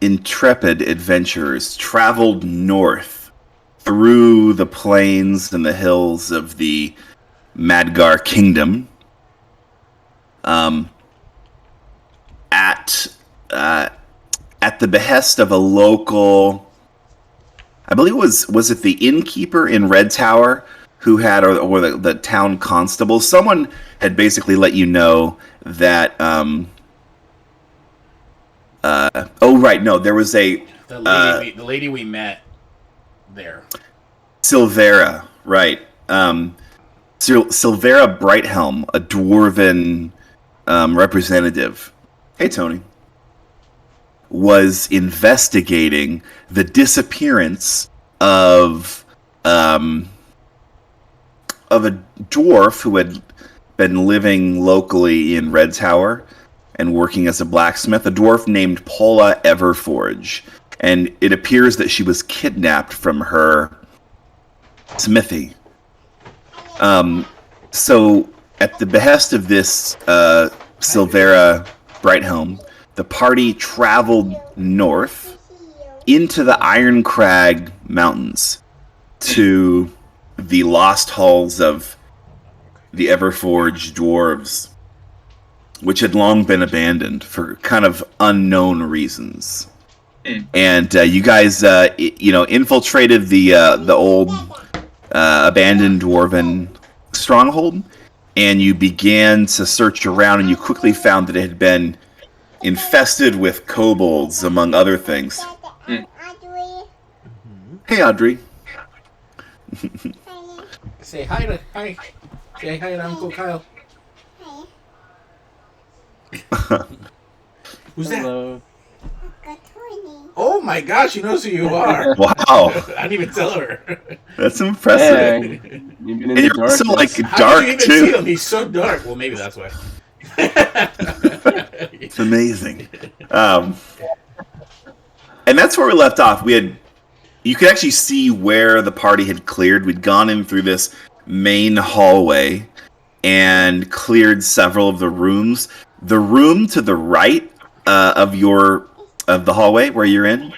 intrepid adventurers traveled north through the plains and the hills of the Midgard kingdom, um, at uh, at the behest of a local, I believe was it the innkeeper in Red Tower who had, or the town constable. Someone had basically let you know that. Oh right, no, there was a The lady we met there. Silvera, right? Silvera Brighthelm, a dwarven representative. Hey, Tony. Was investigating the disappearance um, of a dwarf who had been living locally in Red Tower and working as a blacksmith, a dwarf named Paula Everforge. And it appears that she was kidnapped from her smithy. So, at the behest of this Silvera Brighthelm, the party traveled north into the Iron Crag Mountains to the lost halls of the Everforged dwarves, which had long been abandoned for kind of unknown reasons. And you guys, infiltrated the old abandoned dwarven stronghold, and you began to search around, and you quickly found that it had been infested with kobolds, among other things. Hey, Audrey. Say hi to hi. Say hi to Uncle Kyle. Who's Hello. that? Oh my gosh, she knows who you are. Wow. I didn't even tell her. That's impressive. You've been in And the you're also like How dark did you even too. see him? He's so dark. Well, maybe that's why. It's amazing. And that's where we left off. You could actually see where the party had cleared. We'd gone in through this main hallway and cleared several of the rooms. The room to the right of the hallway where you're in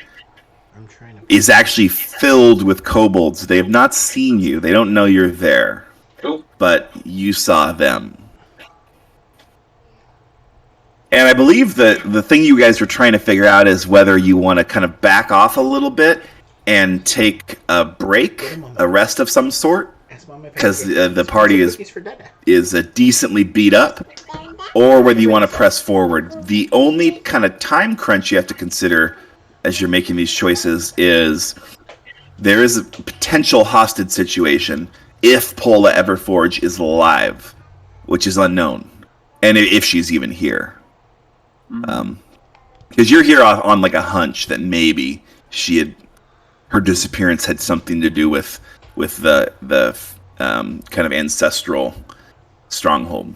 is actually filled with kobolds. They have not seen you. They don't know you're there. Cool. But you saw them. And I believe that the thing you guys are trying to figure out is whether you want to kind of back off a little bit and take a break, a rest of some sort, because the party is decently beat up, or whether you want to press forward. The only kind of time crunch you have to consider as you're making these choices is there is a potential hostage situation if Paula Everforge is alive, which is unknown, and if she's even here. Because you're here on like a hunch that maybe her disappearance had something to do with the kind of ancestral stronghold.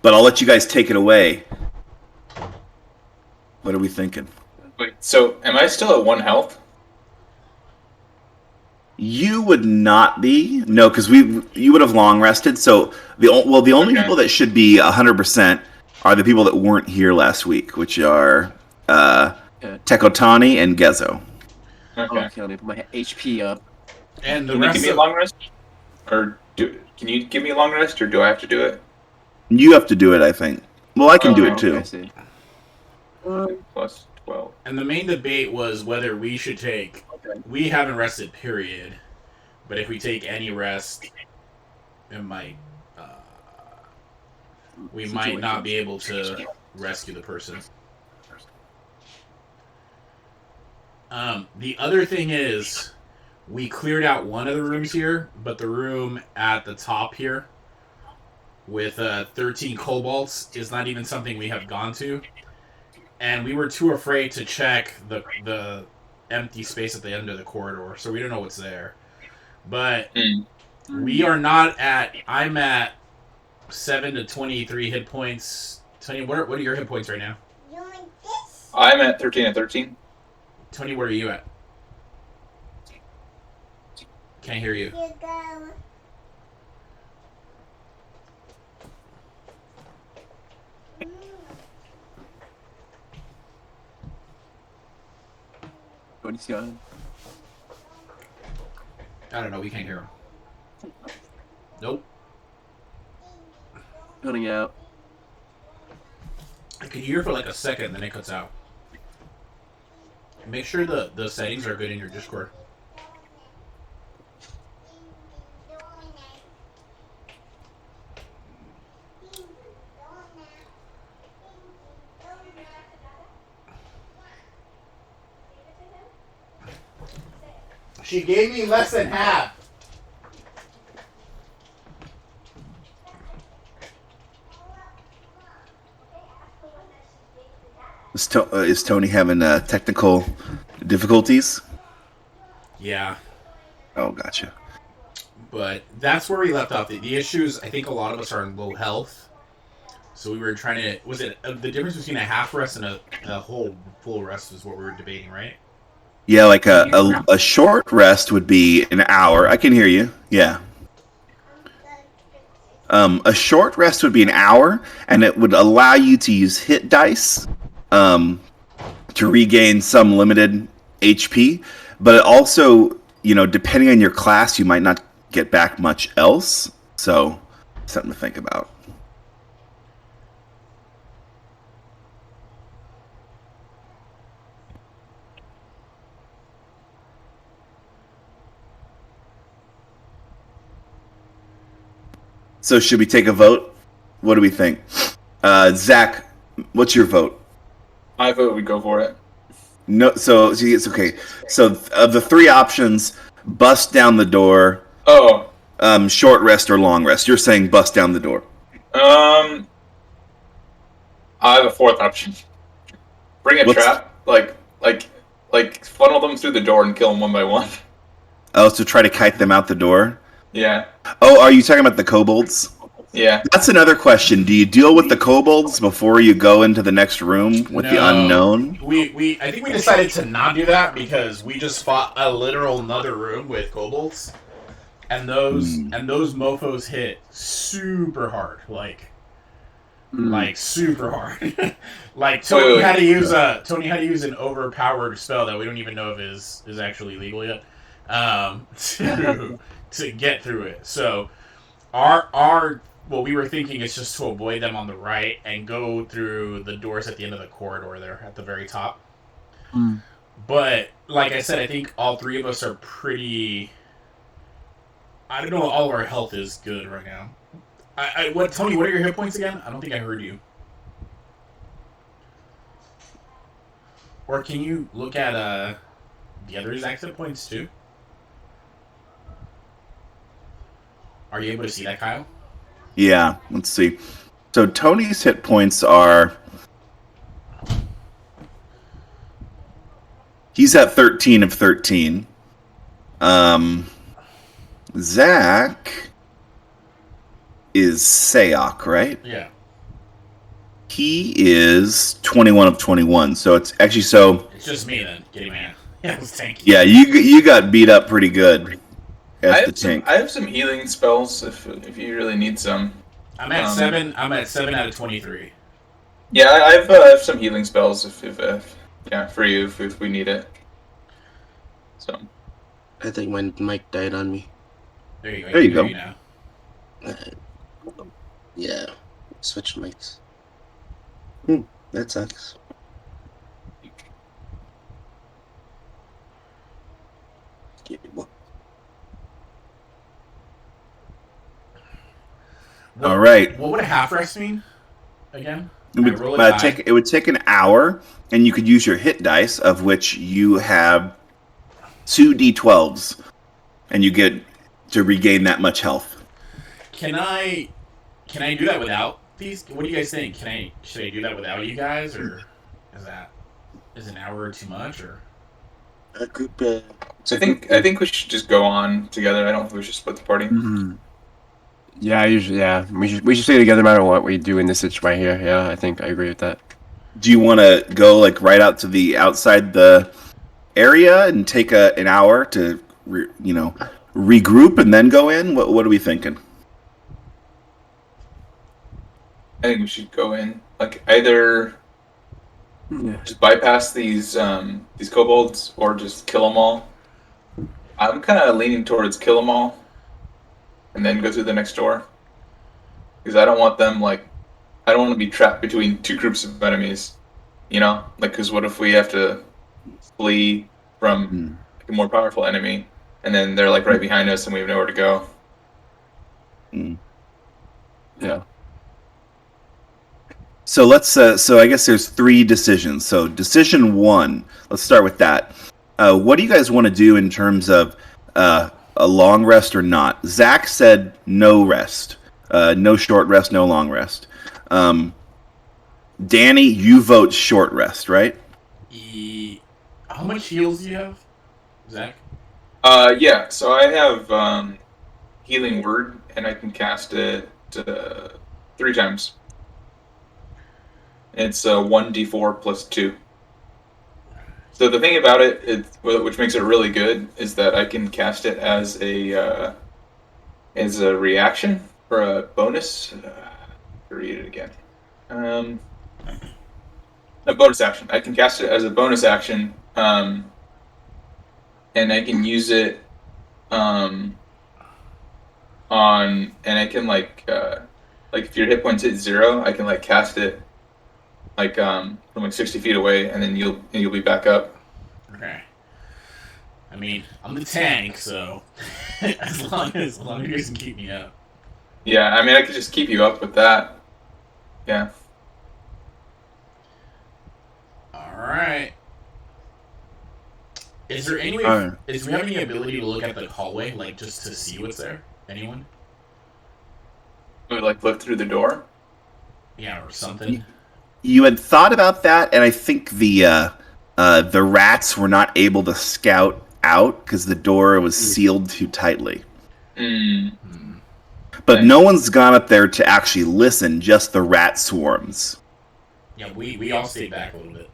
But I'll let you guys take it away. What are we thinking? Wait, so am I still at 1 health? You would not be. No, because you would have long rested. So the only people that should be 100% are the people that weren't here last week, which are Tekotani and Gezo. Okay. Let me put my HP up. And the Can you rest give me a of long rest? Can you give me a long rest, or do I have to do it? You have to do it, I think. Well, I can do it too. I see. Plus 12. and the main debate was whether we should take. We haven't rested, period. But if we take any rest, it might. We might not be able to rescue the person. The other thing is, we cleared out one of the rooms here, but the room at the top here with 13 kobolds is not even something we have gone to. And we were too afraid to check the empty space at the end of the corridor, so we don't know what's there. But we are not at... I'm at 7 to 23 hit points. Tony, what are your hit points right now? I'm at 13 and 13. Tony, where are you at? Can't hear you. What is going? I don't know. We can't hear him. Nope. Cutting out. I can hear for like a second, then it cuts out. Make sure the settings are good in your Discord. She gave me less than half. Is Tony having technical difficulties? Yeah, Oh, gotcha. but that's where we left off. The issues, I think a lot of us are in low health. So we were trying to... Was it the difference between a half rest and a whole full rest is what we were debating, right? Yeah, like a short rest would be an hour. I can hear you. Yeah. A short rest would be an hour, and it would allow you to use hit dice to regain some limited HP. But it also, depending on your class, you might not get back much else. So, something to think about. So should we take a vote? What do we think? Zach, what's your vote? I vote we go for it. No, so it's okay. So of the three options, bust down the door, Oh, short rest or long rest. You're saying bust down the door. I have a fourth option. Bring a What's- trap, like funnel them through the door and kill them one by one. Oh, so try to kite them out the door. Yeah, Oh, are you talking about the kobolds? yeah. That's another question. Do you deal with the kobolds before you go into the next room with the No. unknown? I think we decided to not do that because we just fought a literal another room with kobolds, and those mofos hit super hard, like super hard. Like Tony Wait. had to use an overpowered spell that we don't even know if is actually legal yet, to get through it. So our what we were thinking is just to avoid them on the right and go through the doors at the end of the corridor there at the very top. Mm. But like I said, I think all three of us are pretty. I don't know. All of our health is good right now. Tony? What are your hit points again? I don't think I heard you. Or can you look at the other exact hit points too? Are you able to see that, Kyle? Yeah, let's see. So Tony's hit points are... He's at 13 of 13. Zach is Sayok, right? Yeah. He is 21 of 21. So it's actually It's just me then, getting my tank. Yeah, you got beat up pretty good as I the tank. have some healing spells if you really need some. I'm at 7. I'm at 7 out of 23. Yeah, I have some healing spells if for you if we need it. So I think my mic died on me. There you go. There you go. Now. Yeah, switch mics. That sucks. All right. What would a half rest mean again? It would, roll a die. it would take an hour, and you could use your hit dice, of which you have 2 d12s, and you get to regain that much health. Can I do that without these? What do you guys think? Should I do that without you guys, or is an hour too much? Or A group. I think we should just go on together. I don't think we should split the party. Mm-hmm. Yeah, we should stay together no matter what we do in this situation right here. Yeah, I think I agree with that. Do you want to go like right out to the outside the area and take an hour to regroup and then go in? What are we thinking? I think we should go in like either Yeah. just bypass these kobolds or just kill them all. I'm kind of leaning towards kill them all, and then go through the next door, because I don't want them I don't want to be trapped between two groups of enemies. You know, because what if we have to flee from a more powerful enemy, and then they're right behind us, and we have nowhere to go. Yeah. So let's. So I guess there's 3 decisions. So decision 1. Let's start with that. What do you guys want to do in terms of a long rest or not? Zach said no rest, no short rest, no long rest. Danny, you vote short rest, right? How much heals do you have, Zach? Yeah. So I have healing word, and I can cast it 3 times. It's 1d4 plus 2. So the thing about it, which makes it really good, is that I can cast it as a reaction or a bonus. Read it again. A bonus action. I can cast it as a bonus action, and I can use it and I can if your hit points hit 0, I can cast it from 60 feet away, and then you'll be back up. Okay. I mean, I'm the tank, so as long as you can keep me up. Yeah, I mean, I could just keep you up with that. Yeah. All right. Is there any way? Alright. Do we have any ability to look at the hallway, just to see what's there? Anyone? We look through the door. Yeah, or something. You had thought about that, and I think the rats were not able to scout out because the door was sealed too tightly. But Nice. no one's gone up there to actually listen, just the rat swarms. Yeah, we all stayed back a little bit.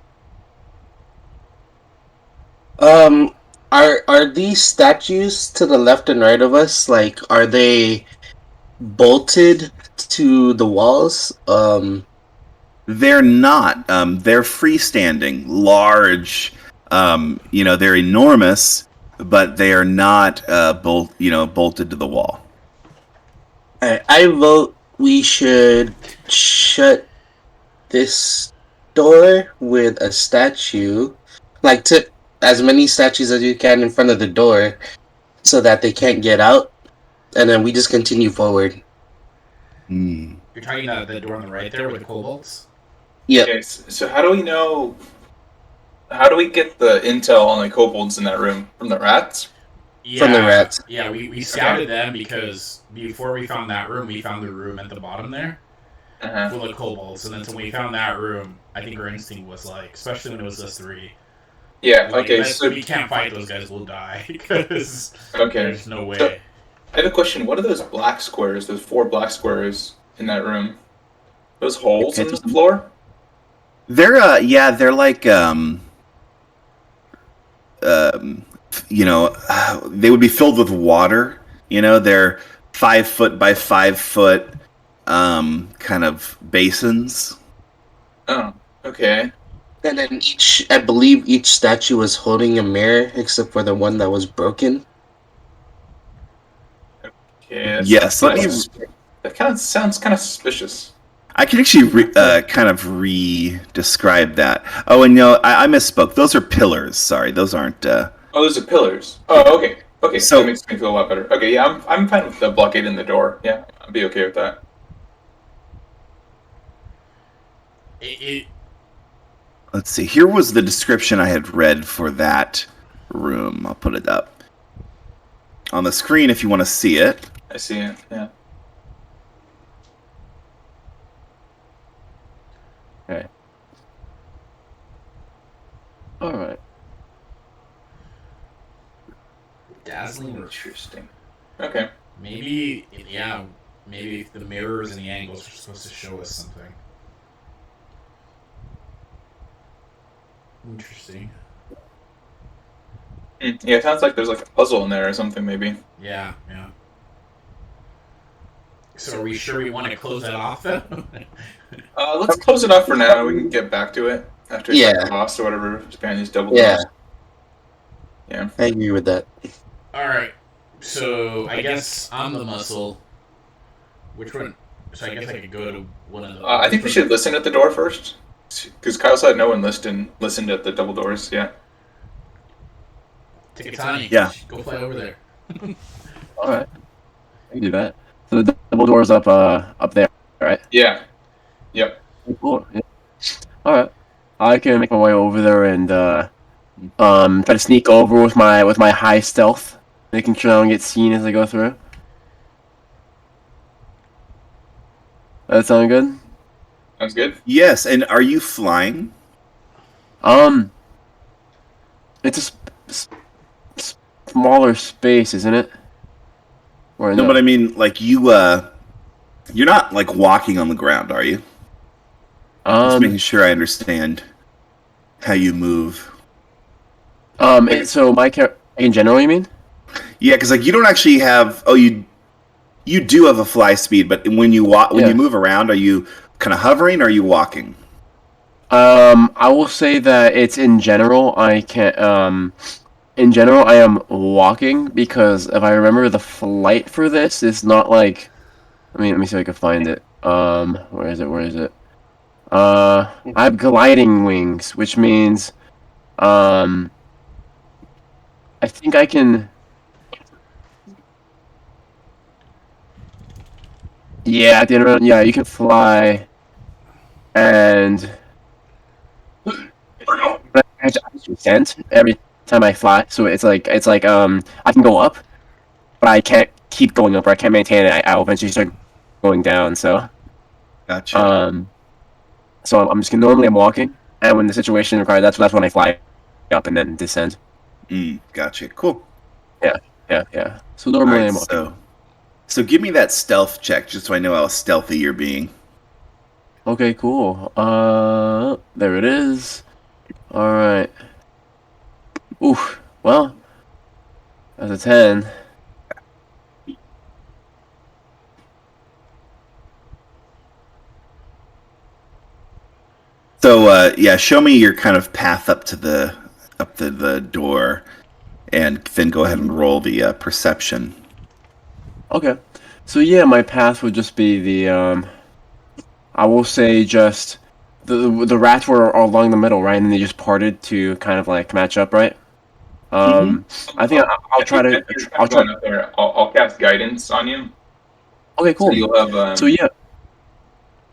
Are these statues to the left and right of us, are they bolted to the walls? They're not. They're freestanding, large. They're enormous, but they are not bolted to the wall. I vote we should shut this door with a statue, to as many statues as you can in front of the door, so that they can't get out, and then we just continue forward. Hmm. You're talking about the door on the right there with the kobolds? Yep. Okay, so how do we know? How do we get the intel on the kobolds in that room? From the rats? Yeah, From the rats. Yeah, we scouted them because before we found that room, we found the room at the bottom there Uh-huh. full of kobolds, and then when we found that room, I think our instinct was especially when it was us 3. Yeah. Okay. So we can't fight those guys. We'll die because okay. there's no way. So, I have a question. What are those black squares? Those 4 black squares in that room? Those holes in the floor? They're they're they would be filled with water. They're 5 foot by 5 foot kind of basins. Oh. Okay. And then I believe each statue was holding a mirror, except for the one that was broken. Okay. Yes, let me. That kind of sounds kind of suspicious. I can actually kind of re-describe that. Oh, and I misspoke. Those are pillars. Sorry, those aren't. Oh, those are pillars. Oh, okay. Okay, So- that makes me feel a lot better. Okay, yeah, I'm fine with the blockade in the door. Yeah, I'd be okay with that. Let's see. Here was the description I had read for that room. I'll put it up on the screen if you want to see it. I see it. Yeah. Okay. All right. Dazzling or Interesting. Okay. maybe the mirrors and the angles are supposed to show us something. Interesting. Yeah, it sounds like there's a puzzle in there or something, maybe. Yeah. So are we sure we want to close that off then? Let's close it off for now. We can get back to it. after it's like lost or whatever, span these double doors. Yeah. I agree with that. All right. So I guess I'm the muscle. Which one? So I guess I could go to one of the. I think we should listen at the door first, because Kyle said no one listened at the double doors. Yeah. Tikatani. Yeah. Go fly over there. All right, I can do that. So the double doors up there, right? Yeah. Yep. Cool. Yeah. All right, I can make my way over there and try to sneak over with my high stealth, making sure I don't get seen as I go through. That sound good? Sounds good. Yes, and are you flying? It's a smaller space, isn't it? Or No, but I mean, like you're not like walking on the ground, are you? Just making sure I understand how you move. So my in general, you mean? Yeah, because like you don't actually have. Oh, you do have a fly speed, but when you you move around, are you kind of hovering or are you walking? I will say that it's in general. I can't. In general, I am walking because if I remember, the flight for this is not like. Let me see if I can find it. Where is it? Where is it? I have gliding wings, which means, I think I can. Yeah, at the end of it, yeah, you can fly, and I actually descend every time I fly. So it's like I can go up, but I can't keep going up, or I can't maintain it. I'll eventually start going down. So Gotcha. So I'm just normally I'm walking, and when the situation requires, that's when I fly up and then descend. Gotcha. Cool. Yeah. So normally I'm walking. So give me that stealth check, just so I know how stealthy you're being. Okay, cool. There it is. All right. Oof. Well, that's a 10. So yeah, show me your kind of path up to the door, and then go ahead and roll the perception. Okay. So yeah, my path would just be the I will say just the rats were along the middle, right? And then they just parted to kind of like match up, right? I think I'll try to. I'll try. Up there. I'll cast guidance on you. Okay, cool. So you'll have So yeah.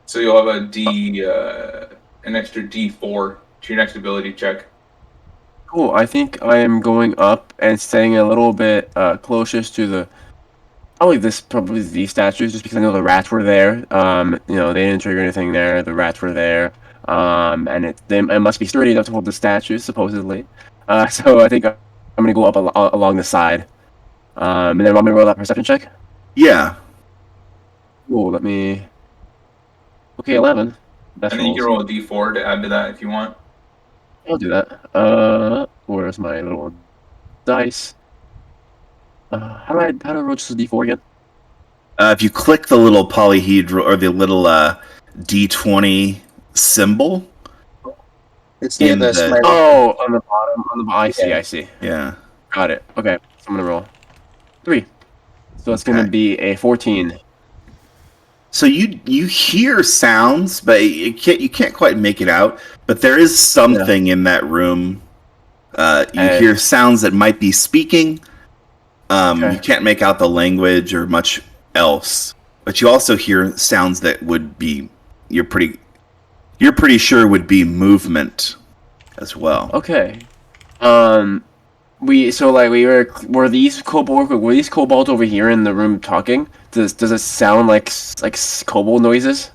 So you'll have an extra D4 to your next ability check. Cool. I think I am going up and staying a little bit closest to the. Probably these statues, just because I know the rats were there. They didn't trigger anything there. The rats were there. And it must be sturdy enough to hold the statues, supposedly. So I think I'm gonna go up along the side. And then I'm gonna roll that perception check. Yeah. Cool. Let me. Okay, 11. That's And then you can roll a D4 to add to that if you want. I'll do that. Where's my little dice? How do I roll just a D4 again? If you click the little polyhedral or the little D20 symbol, It's near the smiley. Oh, on the bottom. I see. Yeah. Got it. Okay, so I'm gonna roll 3. So it's gonna be a 14. So you hear sounds, but you can't quite make it out. But there is something in that room. You hear sounds that might be speaking. You can't make out the language or much else, but you also hear sounds that would be you're pretty sure would be movement as well. Okay. Were these kobolds over here in the room talking? Does it sound like kobold noises?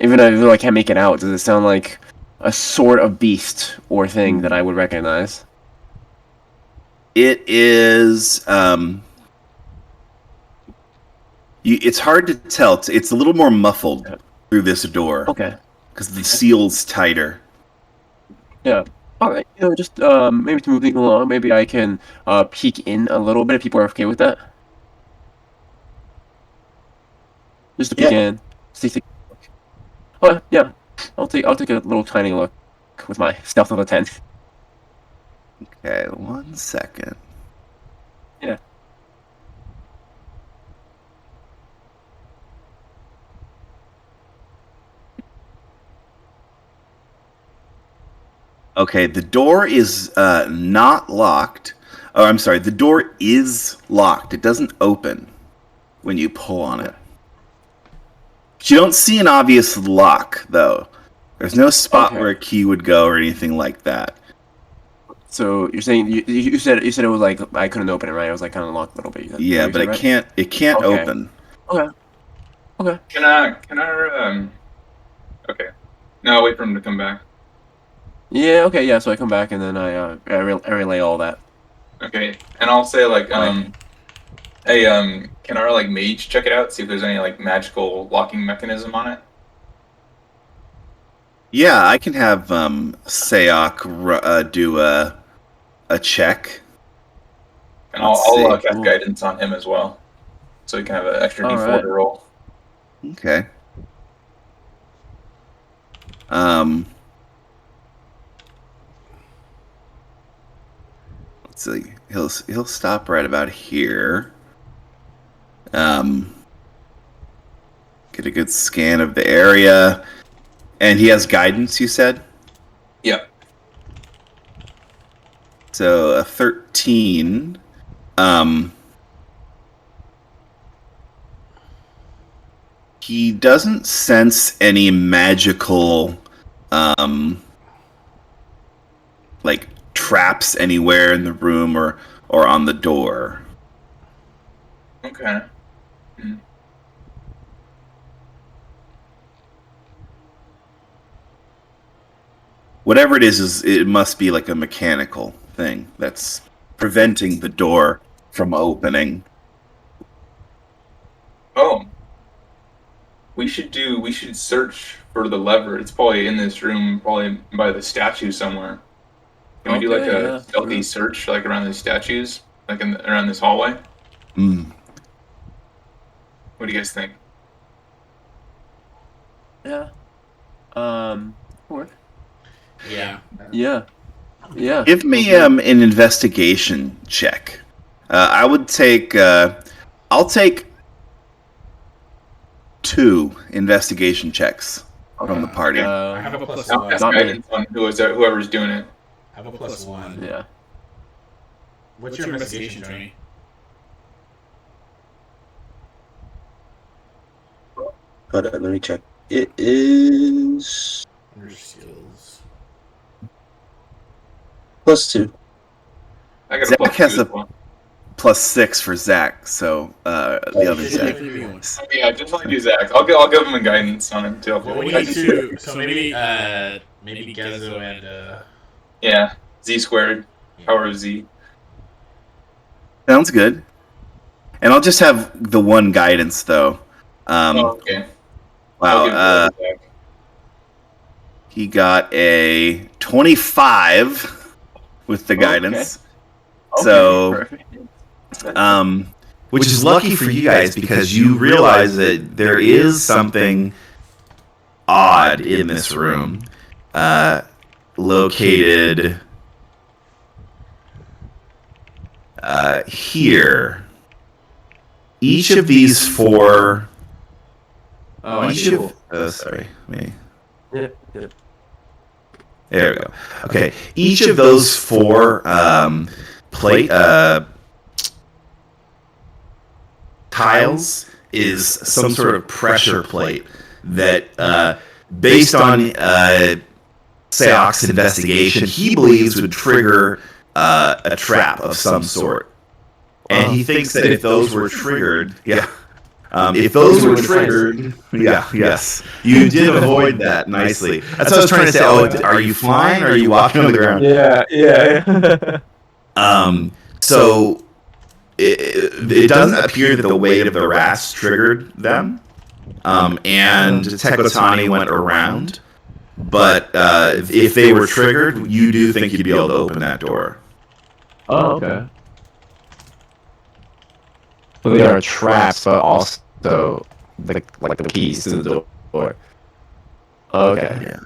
Even though I can't make it out, does it sound like a sort of beast or thing that I would recognize? It is. It's hard to tell. It's a little more muffled through this door. Okay. Because the seal's tighter. Yeah. All right. Just maybe to move things along, maybe I can peek in a little bit if people are okay with that. Just to peek in. See. Oh yeah. I'll take a little tiny look. with my stealth level 10. Okay, 1 second. Yeah. Okay, the door is not locked. Oh, I'm sorry. The door is locked. It doesn't open when you pull on it. You don't see an obvious lock, though. There's no spot Okay. where a key would go or anything like that. So you're saying you said it was like I couldn't open it, right? It was like kind of locked a little bit. Yeah, but it can't. It can't Okay. open. Okay. Can I okay. No, I'll wait for him to come back. Yeah. Okay. Yeah. So I come back and then I relay all that. Okay. And I'll say like Right. hey, can our like mage check it out, see if there's any like magical locking mechanism on it? Yeah, I can have Sayok do a check. And Let's I'll see. cast Cool. guidance on him as well. So he can have an extra D4 Alright. to roll. Okay. Let's see. He'll stop right about here. Get a good scan of the area, and he has guidance. You said Yep. so. A 13. He doesn't sense any magical, like traps anywhere in the room or on the door. Okay. Whatever it is it must be like a mechanical thing that's preventing the door from opening. Oh. We should search for the lever. It's probably in this room, probably by the statue somewhere. Can we do like Okay, a yeah, stealthy sure. search like around the statues? Like around this hallway? Mm. What do you guys think? Yeah. Work. Yeah. Yeah. Yeah. Give me an investigation check. I would take. I'll take 2 investigation checks from the party. I have a plus I'll one. cast not me. guidance on whoever's doing it. I have a plus one. Yeah. What's your investigation, Tony? Hold on, let me check. It is Under skills. +2. I got Zach a plus has 2 a- as well. +6 for Zach. So the other Should Zach. definitely be one. Yeah, just like do Zach. I'll give him a guidance on it too. Well, we need to. So maybe Gezo and Yeah. Z squared. Power of Z. Sounds good. And I'll just have the one guidance though. Okay. Wow. I'll give it to Zach. He got a 25 with the guidance. Okay, So, perfect. which is lucky for you guys because you realize that there is something odd in this room, located here. Each of these 4. Oh, Sorry. Me. Yeah. There we go. Okay, each of those 4 plate tiles is some sort of pressure plate that, based on Sayok's investigation, he believes would trigger a trap of some sort. And he thinks that if those were triggered, if those were triggered, yes, you did avoid that nicely. That's what I was trying to say. Oh, are you flying or are you walking on the ground? Yeah. So it doesn't appear that the weight of the rats triggered them, and Tekotani went around. But if they were triggered, you do think you'd be able to open that door. Oh, okay. So they are traps, but also like the keys to the door. Okay. Yeah.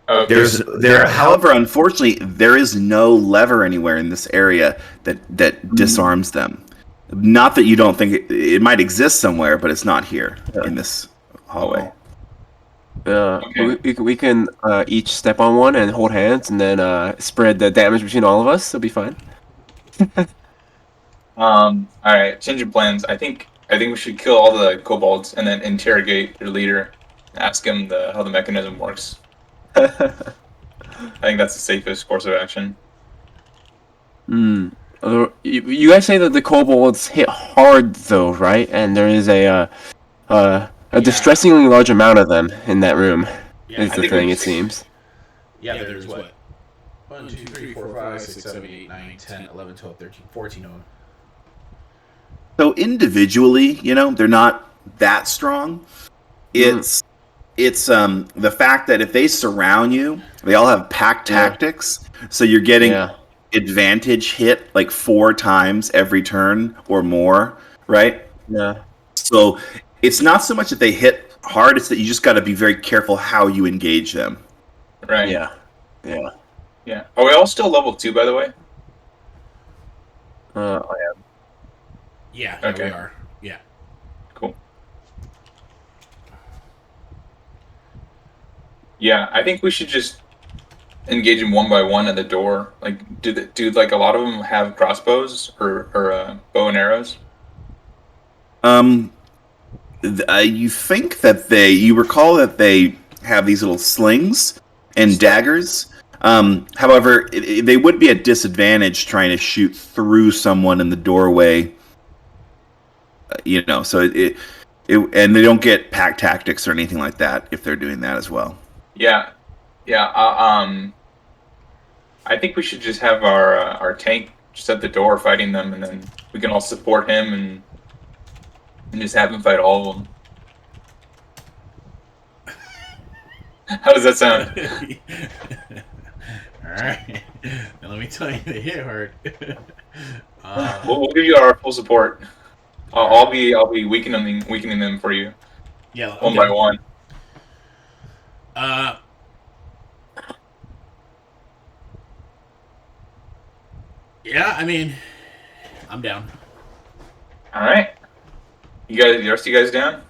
Okay. However, unfortunately, there is no lever anywhere in this area that disarms them. Not that you don't think it might exist somewhere, but it's not here in this hallway. Okay. We can each step on one and hold hands, and then spread the damage between all of us. It'll be fine. All right. Change of plans. I think we should kill all the kobolds and then interrogate their leader. Ask him how the mechanism works. I think that's the safest course of action. You guys say that the kobolds hit hard, though, right? And there is a distressingly large amount of them in that room. Yeah, Is I the think thing, we- it seems. Yeah, there's what? 1, 2, 3, 4, 5, 6, 7, 8, 9, 10, 11, 12, 13, 14 of them. So individually, they're not that strong. It's the fact that if they surround you, they all have pack tactics, so you're getting advantage hit like 4 times every turn or more, right? Yeah. So it's not so much that they hit hard; it's that you just got to be very careful how you engage them. Right. Yeah. Yeah. Are we all still level 2, by the way? I am. Yeah, Okay. we are. Yeah. Cool. Yeah, I think we should just engage them one by one at the door. Like, do like a lot of them have crossbows or bow and arrows? You think that you recall that they have these little slings and daggers. However, they would be at disadvantage trying to shoot through someone in the doorway. So and they don't get pack tactics or anything like that if they're doing that as well. Yeah. I think we should just have our tank just at the door fighting them, and then we can all support him and just have him fight all of them. How does that sound? Alright. Now let me tell you, they hit hard. We'll give you our full support. I'll be weakening them for you Yeah, one by one. Yeah, I mean, I'm down. All right. The rest of you guys down?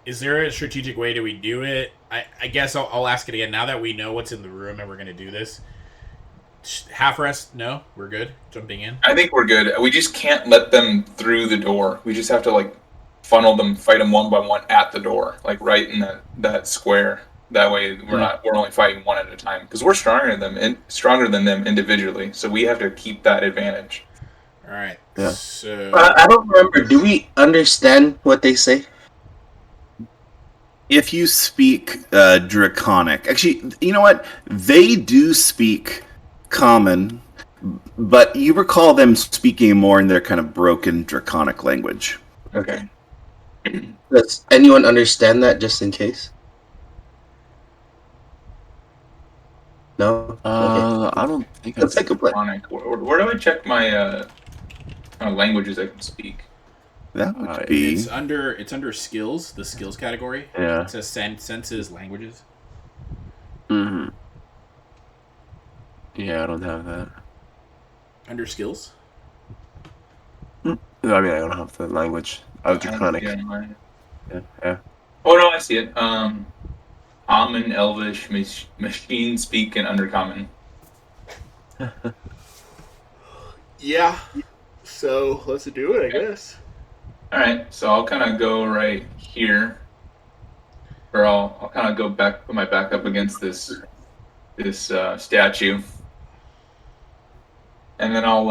Is there a strategic way do we do it? I guess I'll ask it again. Now that we know what's in the room and we're going to do this, half rest? No, we're good. Jumping in. I think we're good. We just can't let them through the door. We just have to funnel them, fight them one by one at the door, right in that square. That way we're only fighting one at a time because we're stronger than them individually. So we have to keep that advantage. All right. Yeah. So I don't remember. Do we understand what they say? If you speak Draconic, actually, you know what? They do speak Common, but you recall them speaking more in their kind of broken Draconic language. Okay. Does anyone understand that, just in case? No. Okay. I don't think Let's take a break. Where do I check my languages I can speak? That would be. it's under skills, the skills category. Yeah. It says senses, languages. Mm-hmm. Yeah, I don't have that. Under skills. I mean, I don't have the language of Draconic. Yeah, mine. Yeah. Oh no, I see it. Common, Elvish, Machine Speak, and Undercommon. Yeah. So let's do it, I guess. All right, so I'll kind of go right here, or I'll kind of go back, put my back up against this statue, and then I'll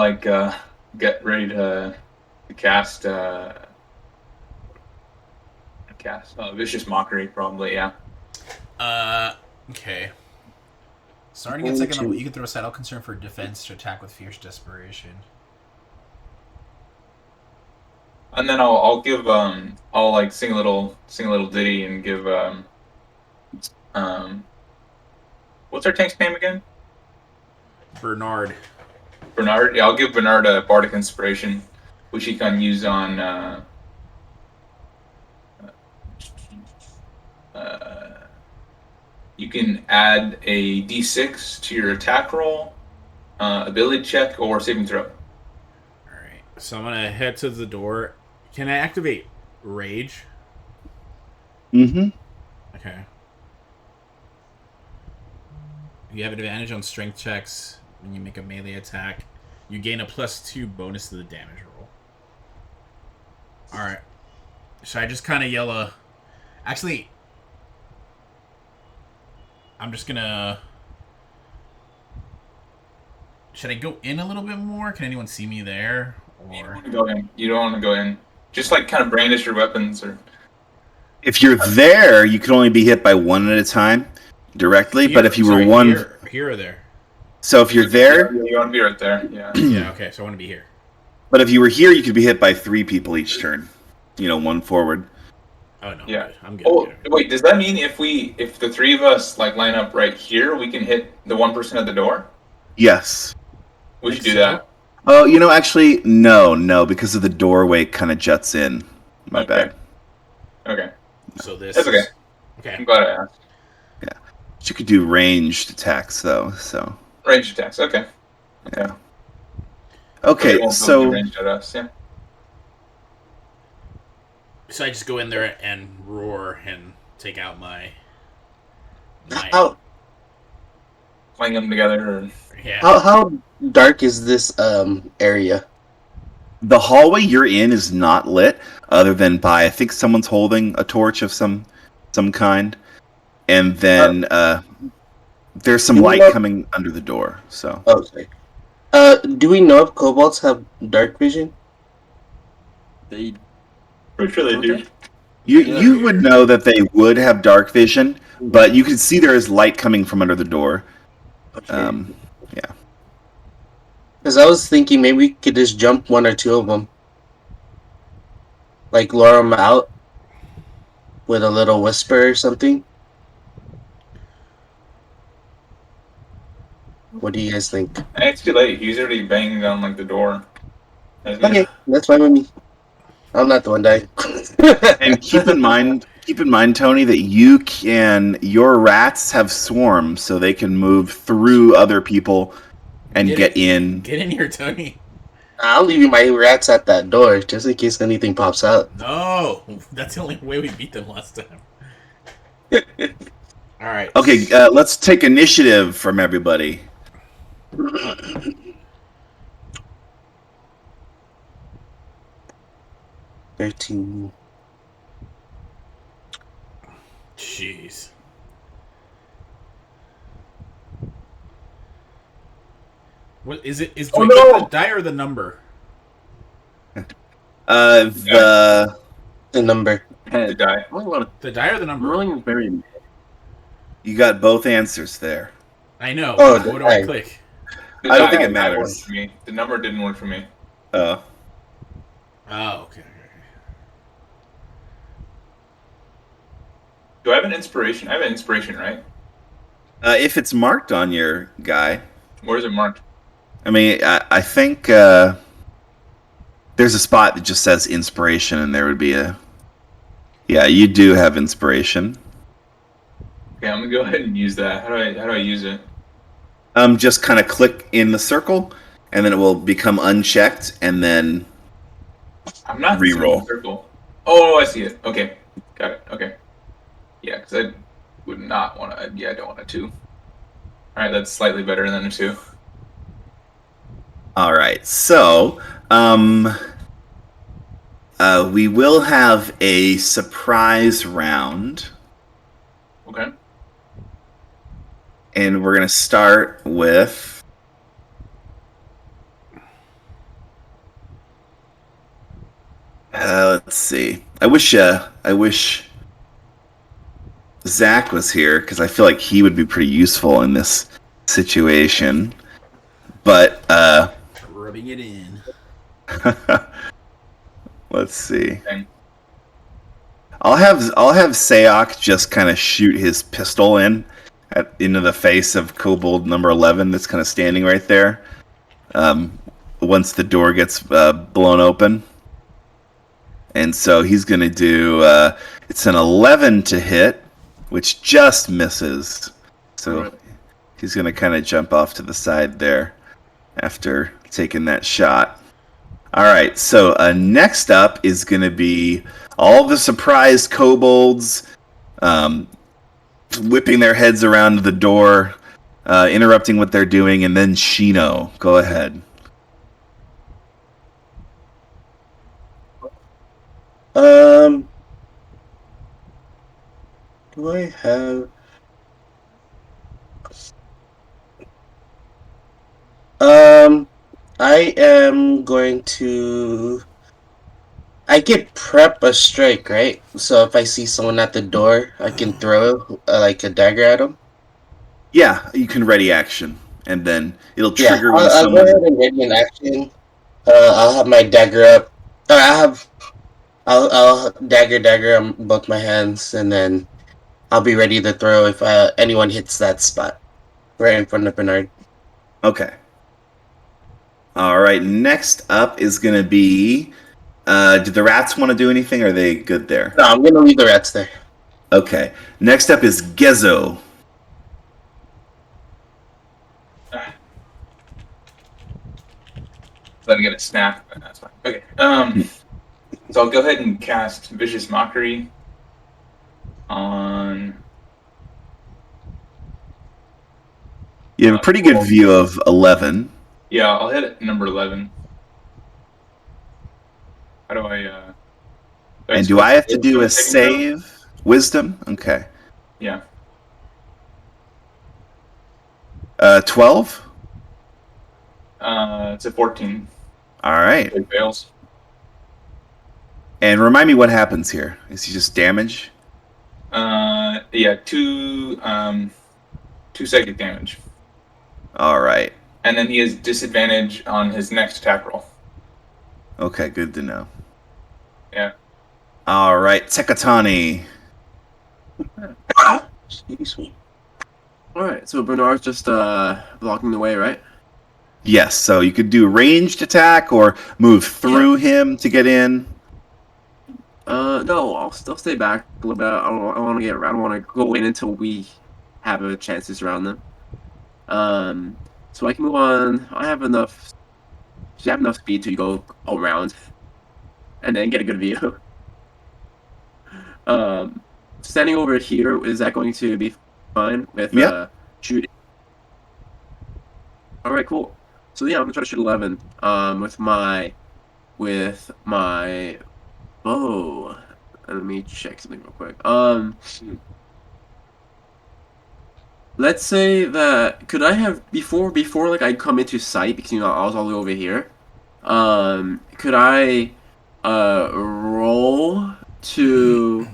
get ready to cast Vicious Mockery, probably. Yeah. Okay. Starting at second level, you can throw Saddle Concern for defense to attack with Fierce Desperation. And then I'll give I'll sing a little ditty and give what's our tank's name again? Bernard. Bernard. Yeah, I'll give Bernard a bardic inspiration, which he can use on you can add a d6 to your attack roll, ability check, or saving throw. Alright, so I'm gonna head to the door. Can I activate Rage? Mm-hmm. Okay. You have advantage on strength checks when you make a melee attack. You gain a +2 bonus to the damage roll. Alright. Should I just kind of yell a... Actually, I'm just gonna... Should I go in a little bit more? Can anyone see me there? You don't Or... want to go in. You don't want to go in. Just like kind of brandish your weapons, or If you're there, you can only be hit by one at a time directly. Here, but if you sorry, were one, here or there? so if you're there, you want to be right there. Yeah. Yeah, okay, so I want to be here. but if you were here, you could be hit by 3 people each turn. You know, one forward. Oh no, Yeah. I'm good. Oh wait, does that mean if the three of us like line up right here, we can hit the one person at the door? Yes. We should Think do so? that. Oh, you know, actually, no, because of the doorway kind of juts in. My Okay. bad. Okay. So this That's okay. is... I'm Okay. glad I asked. But you could do ranged attacks, though. So Range attacks. Okay. Okay. They okay, won't so be ranged at us. Yeah. So I just go in there and roar and take out my How Playing them together. Or... yeah. how dark is this area? the hallway you're in is not lit, other than by I think someone's holding a torch of some kind, and then there's some You light know- coming under the door. So Oh, sorry. Do we know if kobolds have dark vision? They Pretty sure they do. you would know that they would have dark vision, but you can see there is light coming from under the door. Yeah. Because I was thinking maybe we could just jump one or two of them. Like lure them out with a little whisper or something. What do you guys think? It's too late. He's already banging on like the door. Okay, that's fine with me. I'm not the one dying. And keep in mind, Tony, that your rats have swarms, so they can move through other people and get in. Get in here, Tony. I'll leave you my rats at that door just in case anything pops out. No, that's the only way we beat them last time. All right. Okay, let's take initiative from everybody. 13. Jeez. What is it? Do we get the die or the number? The number. The die. The die or the number? Rolling is very. you got both answers there. I know. Oh, what the do I die. click? The I don't die think it did not work matters. for me. The number didn't work for me. Oh, Oh, okay. Do I have an inspiration? I have an inspiration, right? if it's marked on your guy, Where is it marked? I mean, I think there's a spot that just says inspiration, and there would be a. Yeah, you do have inspiration. Okay, I'm gonna go ahead and use that. How do I use it? Just kind of click in the circle, and then it will become unchecked, and then I'm not Reroll. seeing the circle. Oh, I see it. Okay, got it. Okay. Yeah, because I would not want to. Yeah, I don't want a 2. All right, that's slightly better than a 2. all right. So, we will have a surprise round, Okay. and we're gonna start with. Let's see. I wish Zach was here because I feel like he would be pretty useful in this situation. But Rubbing it in. let's see. Okay. I'll have Sayok just kind of shoot his pistol into the face of Kobold number 11 that's kind of standing right there. Once the door gets blown open. And so he's going to do, it's an 11 to hit. which just misses. So Alright. he's going to kind of jump off to the side there after taking that shot. All right, so next up is going to be all the surprised kobolds whipping their heads around the door, interrupting what they're doing, and then Shino. Go ahead. Do I have? I am going to. I can prep a strike, right? So if I see someone at the door, I can throw like a dagger at them. Yeah, you can ready action, and then it'll Yeah, trigger when I'll go someone. ahead and ready an action. I'll have my dagger up. I'll dagger on both my hands, and then I'll be ready to throw if anyone hits that spot right in front of Bernard. Okay. All right. Next up is going to be. Do the rats want to do anything? Or are they good there? No, I'm gonna leave the rats there. Okay. Next up is Gezo. Let me get a snack, but that's fine. Okay. So I'll go ahead and cast Vicious Mockery on. You have a pretty good view of 11. Yeah, I'll hit it number 11. How do I? And do I have to do a save? Wisdom? Okay. Yeah. 12? It's a 14. All right. It fails. And remind me what happens here. Is he just damage? Yeah, 2 psychic damage. All right. And then he has disadvantage on his next attack roll. Okay, good to know. Yeah. All right, Tekatani. Excuse me. Alright, so Bernard's just blocking the way, right? Yes, so you could do ranged attack or move through him to get in. No, I'll still stay back a little bit. I don't want to go in until we have a chance to surround them. So I can move on. I have enough speed to go around and then get a good view. Standing over here, is that going to be fine with shooting? All right, cool. So yeah, I'm gonna try to shoot 11. With my bow. Let me check something real quick. Let's say that could I have before like I come into sight because I was all the way over here. Could I roll to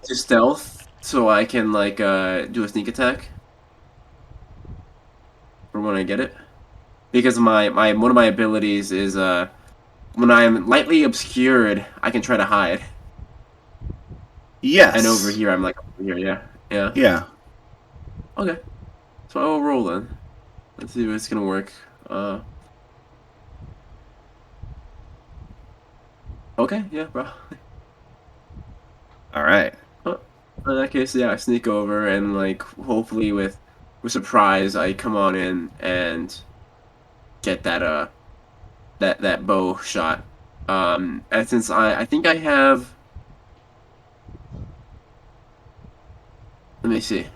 stealth so I can like do a sneak attack for when I get it? Because my one of my abilities is when I am lightly obscured, I can try to hide. Yes. And over here, I'm like over here, yeah. Yeah. Okay. So I will roll then. Let's see if it's gonna work. Okay, yeah, bro. All right. In that case, yeah, I sneak over and like hopefully with surprise, I come on in and get that that bow shot. And since I think I have. Let me see.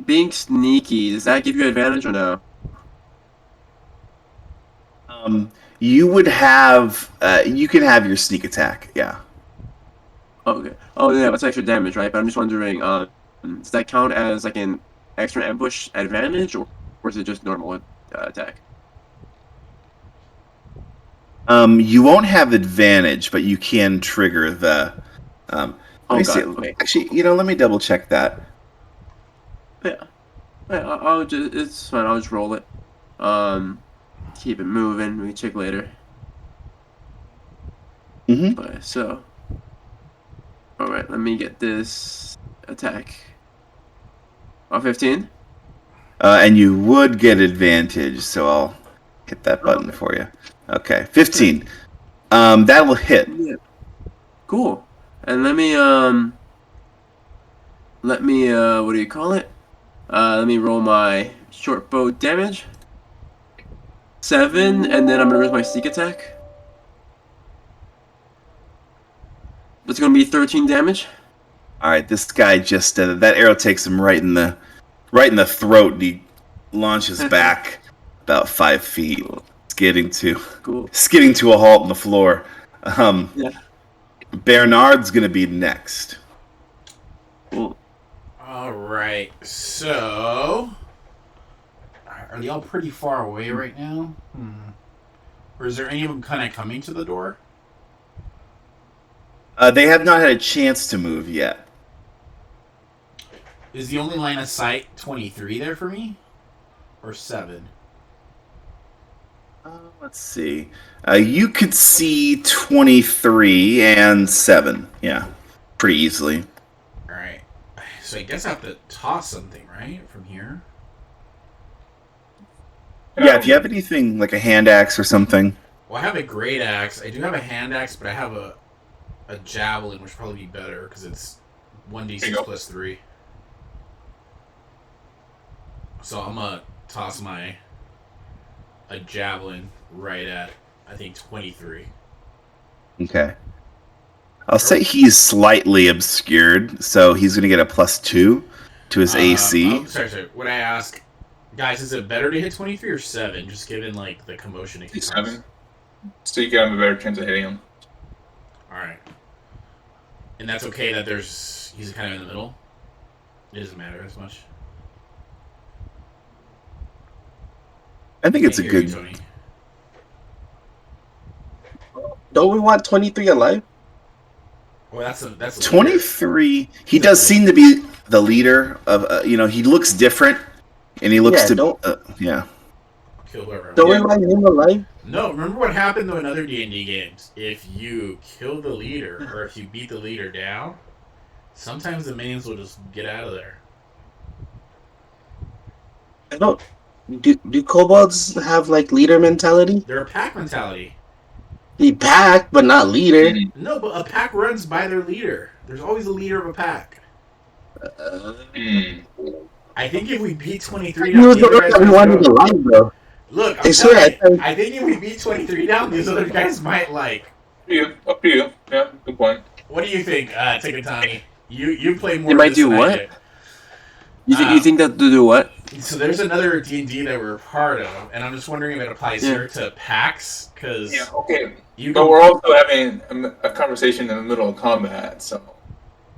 Being sneaky, does that give you advantage or no? You would have. You can have your sneak attack. Yeah. Okay. Oh yeah, that's extra damage, right? But I'm just wondering, does that count as like an extra ambush advantage, or is it just normal attack? You won't have advantage, but you can trigger the. Let me see. Okay. Actually, let me double check that. Yeah. I'll just it's fine. I'll just roll it. Keep it moving. We can check later. Mm-hmm. But so. All right. Let me get this attack. 15. And you would get advantage, so I'll hit that button for you. Okay, 15. That will hit. Yeah. Cool. And let me what do you call it? Let me roll my short bow damage. 7, and then I'm gonna raise my sneak attack. That's gonna be 13 damage. All right, this guy just that arrow takes him right in the throat, and he launches back about 5 feet, skidding to a halt on the floor. Yeah. Bernard's gonna be next. Cool. All right. So, are they all pretty far away right now? Or is there any of them kind of coming to the door? They have not had a chance to move yet. Is the only line of sight 23 there for me? Or 7? Let's see. You could see 23 and 7. Yeah, pretty easily. Alright. So I guess I have to toss something, right? From here? Yeah, if you have anything like a hand axe or something. Well, I have a great axe. I do have a hand axe, but I have a javelin, which would probably be better, because it's 1d6 plus 3. So I'm going to toss a javelin right at, I think, 23. Okay. I'll say he's slightly obscured, so he's going to get a +2 to his AC. Sorry. Would I ask, guys, is it better to hit 23 or 7, just given, like, the commotion it He's causes? 7. So you have a better chance of hitting him. Alright. And that's okay that he's kind of in the middle? It doesn't matter as much. I think it's a Can't hear good. you, Tony. Don't we want 23 alive? Well, that's a 23. He does seem to be the leader of. He looks different, and he looks yeah. Kill whoever. Don't we want him alive? No, remember what happened though in other D&D games? If you kill the leader, or if you beat the leader down, sometimes the minions will just get out of there. I don't. Do kobolds have like leader mentality? They're a pack mentality. They pack, but not leader. No, but a pack runs by their leader. There's always a leader of a pack. I think if we beat 23 down, the other guys might go. Look, I think if we beat 23 down, these other guys might like. Up to you. Yeah, good point. What do you think, Tikatani? You play more. They might do what? You think that to do what? So there's another D&D that we're part of, and I'm just wondering if it applies here to packs, because okay. But we're also having a conversation in the middle of combat, so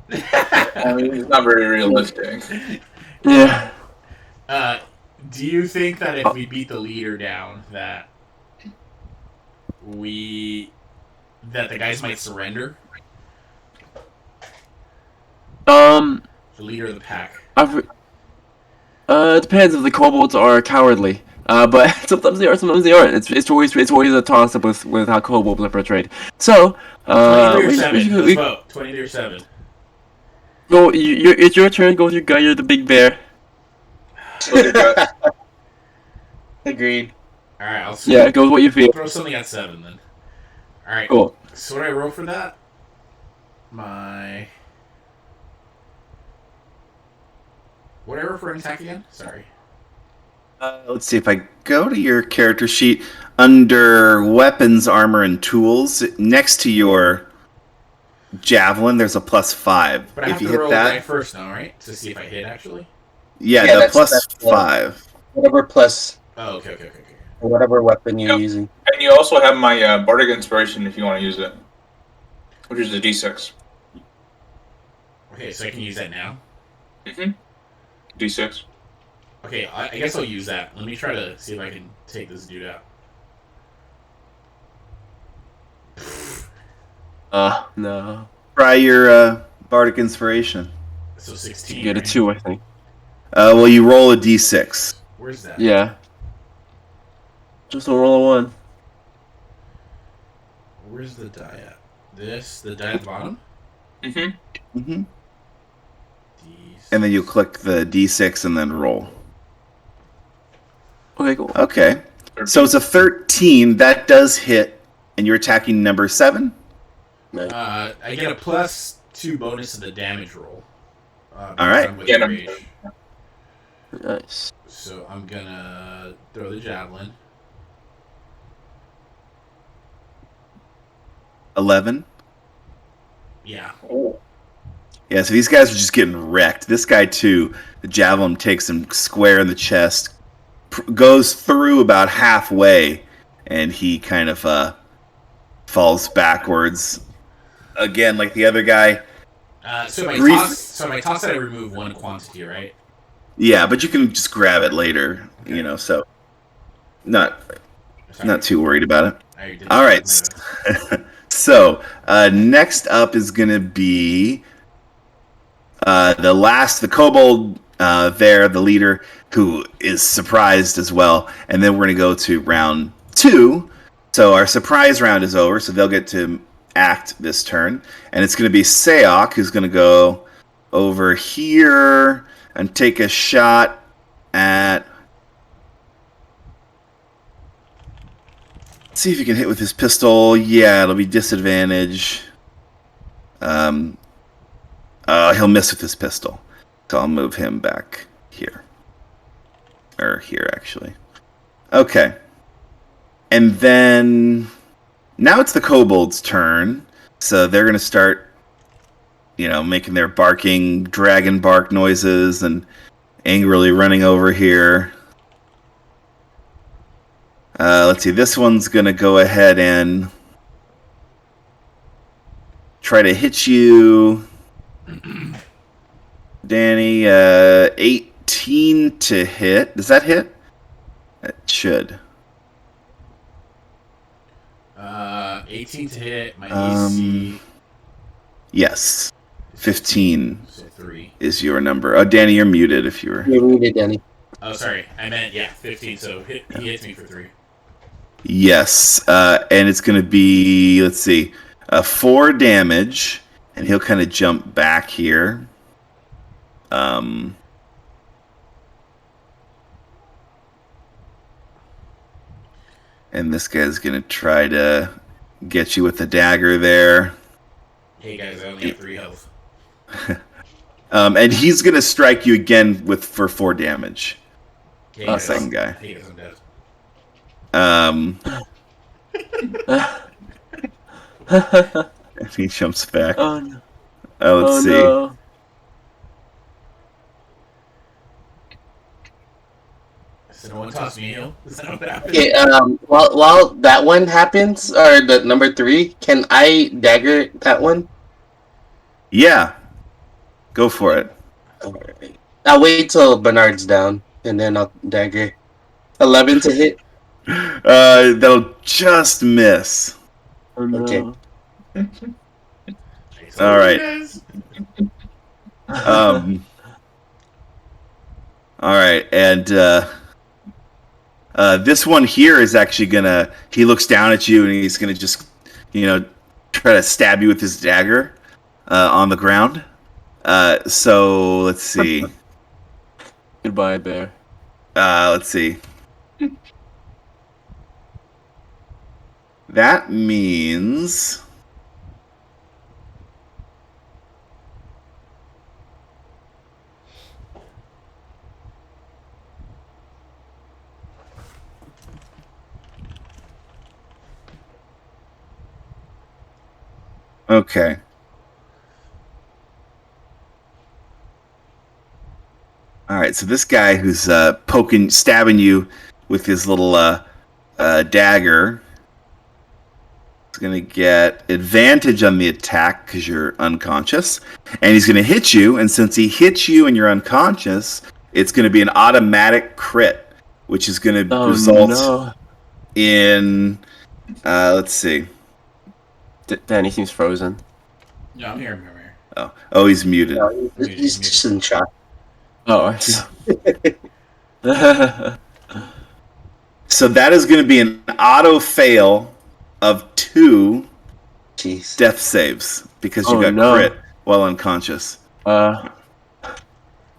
I mean it's not very realistic. Yeah. Do you think that if we beat the leader down, that the guys might surrender? The leader of the pack. It depends if the kobolds are cowardly. But sometimes they are, sometimes they aren't. It's always a toss up with how kobolds are portrayed. So 23 or 7. Let's vote. 23 or 7. Go. It's your turn. Go with your guy. You're the big bear. Agreed. All right. I'll see. Yeah, go with what you feel. I'll throw something at 7 then. All right. Cool. So what do I roll for that? Whatever for an attack again? Sorry. Let's see if I go to your character sheet under weapons, armor, and tools. Next to your javelin, there's a +5. But I have if you to hit roll that, die first now, right? To see if I hit actually. Yeah, the +5. Whatever plus. Oh, okay. Whatever weapon you're using. And you also have my Bardic Inspiration if you want to use it, which is a D6. Okay, so I can use that now. D6. Okay, I guess I'll use that. Let me try to see if I can take this dude out. No. Try your Bardic Inspiration. So 16. You get a right? 2, I think. Well, you roll a D6. Where's that? Yeah. Just a roll of 1. Where's the die at? The die at the bottom? And then you click the D6 and then roll. Okay, cool. Okay. So it's a 13. That does hit, and you're attacking number 7? Nice. I get a +2 bonus to the damage roll. All because right. I'm with Yeah, rage. Nice. So I'm gonna throw the javelin. 11. Yeah. Oh. Yeah, so these guys are just getting wrecked. This guy, too, the javelin takes him square in the chest, goes through about halfway, and he kind of falls backwards. Again, like the other guy. So my Brief- toss, I remove 1 quantity, right? Yeah, but you can just grab it later, Okay. so not Sorry. too worried about it. I did All my right. best. So, next up is going to be the kobold there, the leader, who is surprised as well. And then we're going to go to round 2. So our surprise round is over, so they'll get to act this turn. And it's going to be Seok, who's going to go over here and take a shot at... See if you can hit with his pistol. Yeah, it'll be disadvantage. He'll miss with his pistol. So I'll move him back here. Or here, actually. Okay. And then... Now it's the kobold's turn. So they're going to start, making their barking, dragon bark noises and angrily running over here. Let's see, this one's going to go ahead and try to hit you. Danny, 18 to hit. Does that hit? It should. 18 to hit. My AC. Yes. 15 So 3. is your number. Oh, Danny, you're muted if you were... You're muted, Danny. Oh, sorry. I meant, 15. So he hits me for 3. Yes, and it's going to be, let's see, 4 damage, and he'll kind of jump back here. And this guy's going to try to get you with the dagger there. Hey guys, I only have 3 health. And he's going to strike you again for 4 damage. Hey The guys, second guy. Hey guys, I'm dead. He jumps back. Oh no. Let's see. No. So no one tossed me a heal? Is that what happened? Okay, while that one happens, or the number 3, can I dagger that one? Yeah. Go for it. Alright. I'll wait till Bernard's down, and then I'll dagger. 11 to hit. That'll just miss. Oh no. Okay. All right. All right, and this one here is actually gonna. He looks down at you and he's gonna just, try to stab you with his dagger on the ground. So let's see. Goodbye, bear. Let's see. That means. Okay. All right, so this guy who's stabbing you with his little dagger is going to get advantage on the attack because you're unconscious. And he's going to hit you, and since he hits you and you're unconscious, it's going to be an automatic crit, which is going to result in... let's see. Danny seems frozen. Yeah, I'm here. Oh, he's muted. He's just in shock. Oh, I see. So that is going to be an auto fail of 2 Jeez. death saves because you Oh, got no. crit while unconscious. All I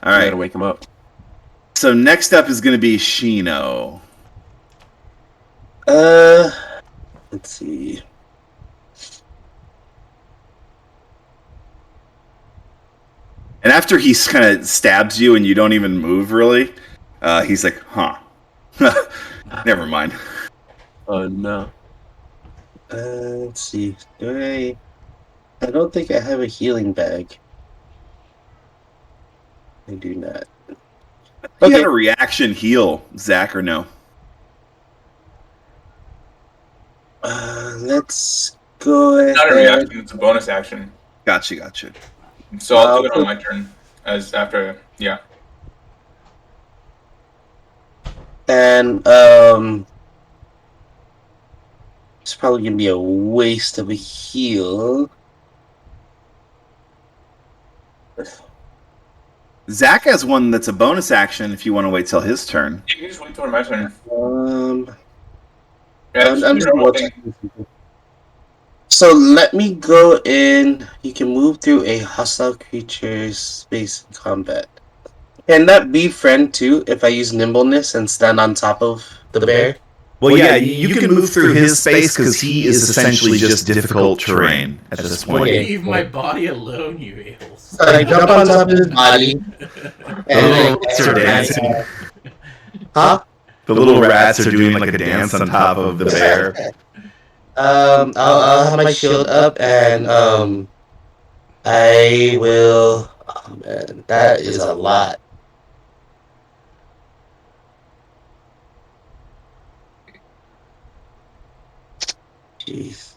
right. gotta wake him up. So next up is going to be Shino. Let's see. And after he kind of stabs you and you don't even move really, he's like, huh. Never mind. Oh no. Let's see. I don't think I have a healing bag. I do not. You Okay. had a reaction heal, Zach, or no? Let's go ahead. Not a reaction, it's a bonus action. Gotcha. So I'll do it on my turn. Yeah. And it's probably gonna be a waste of a heal. Zach has one that's a bonus action if you want to wait till his turn. You can just wait till my turn. I'm just watching. So let me go in. You can move through a hostile creature's space in combat. Can that be friend too if I use nimbleness and stand on top of the bear? Well, yeah, you can move through his space because he is essentially just difficult terrain at this point. Okay. Leave my body alone, you ales. So I jump on top of his body. The little rats are dancing. Huh? The little rats are doing like a dance on top of the bear. I'll have my shield up and I will. Oh man, that is a lot. Jeez.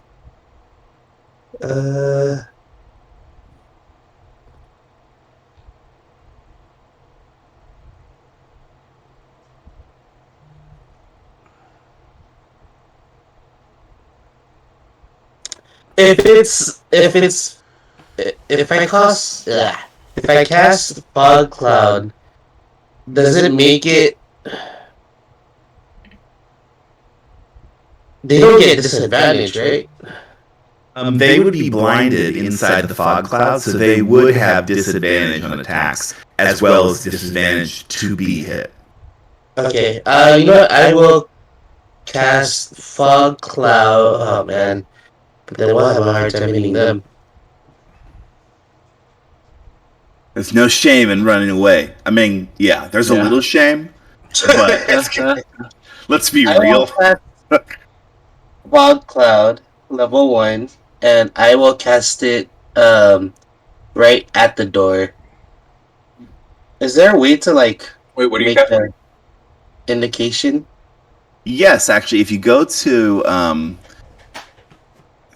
If I cast fog cloud, does it make it? They don't get disadvantage, right? They would be blinded inside the fog cloud, so they would have disadvantage on attacks, as well as disadvantage to be hit. Okay. You know what? I will cast fog cloud. Oh man, but then we'll have a hard time hitting them. There's no shame in running away. I mean, yeah, there's a little shame, but let's be real. Fog cloud level 1, and I will cast it right at the door. Is there a way to like Wait, what do you make cast? an indication? Yes, actually, if you go to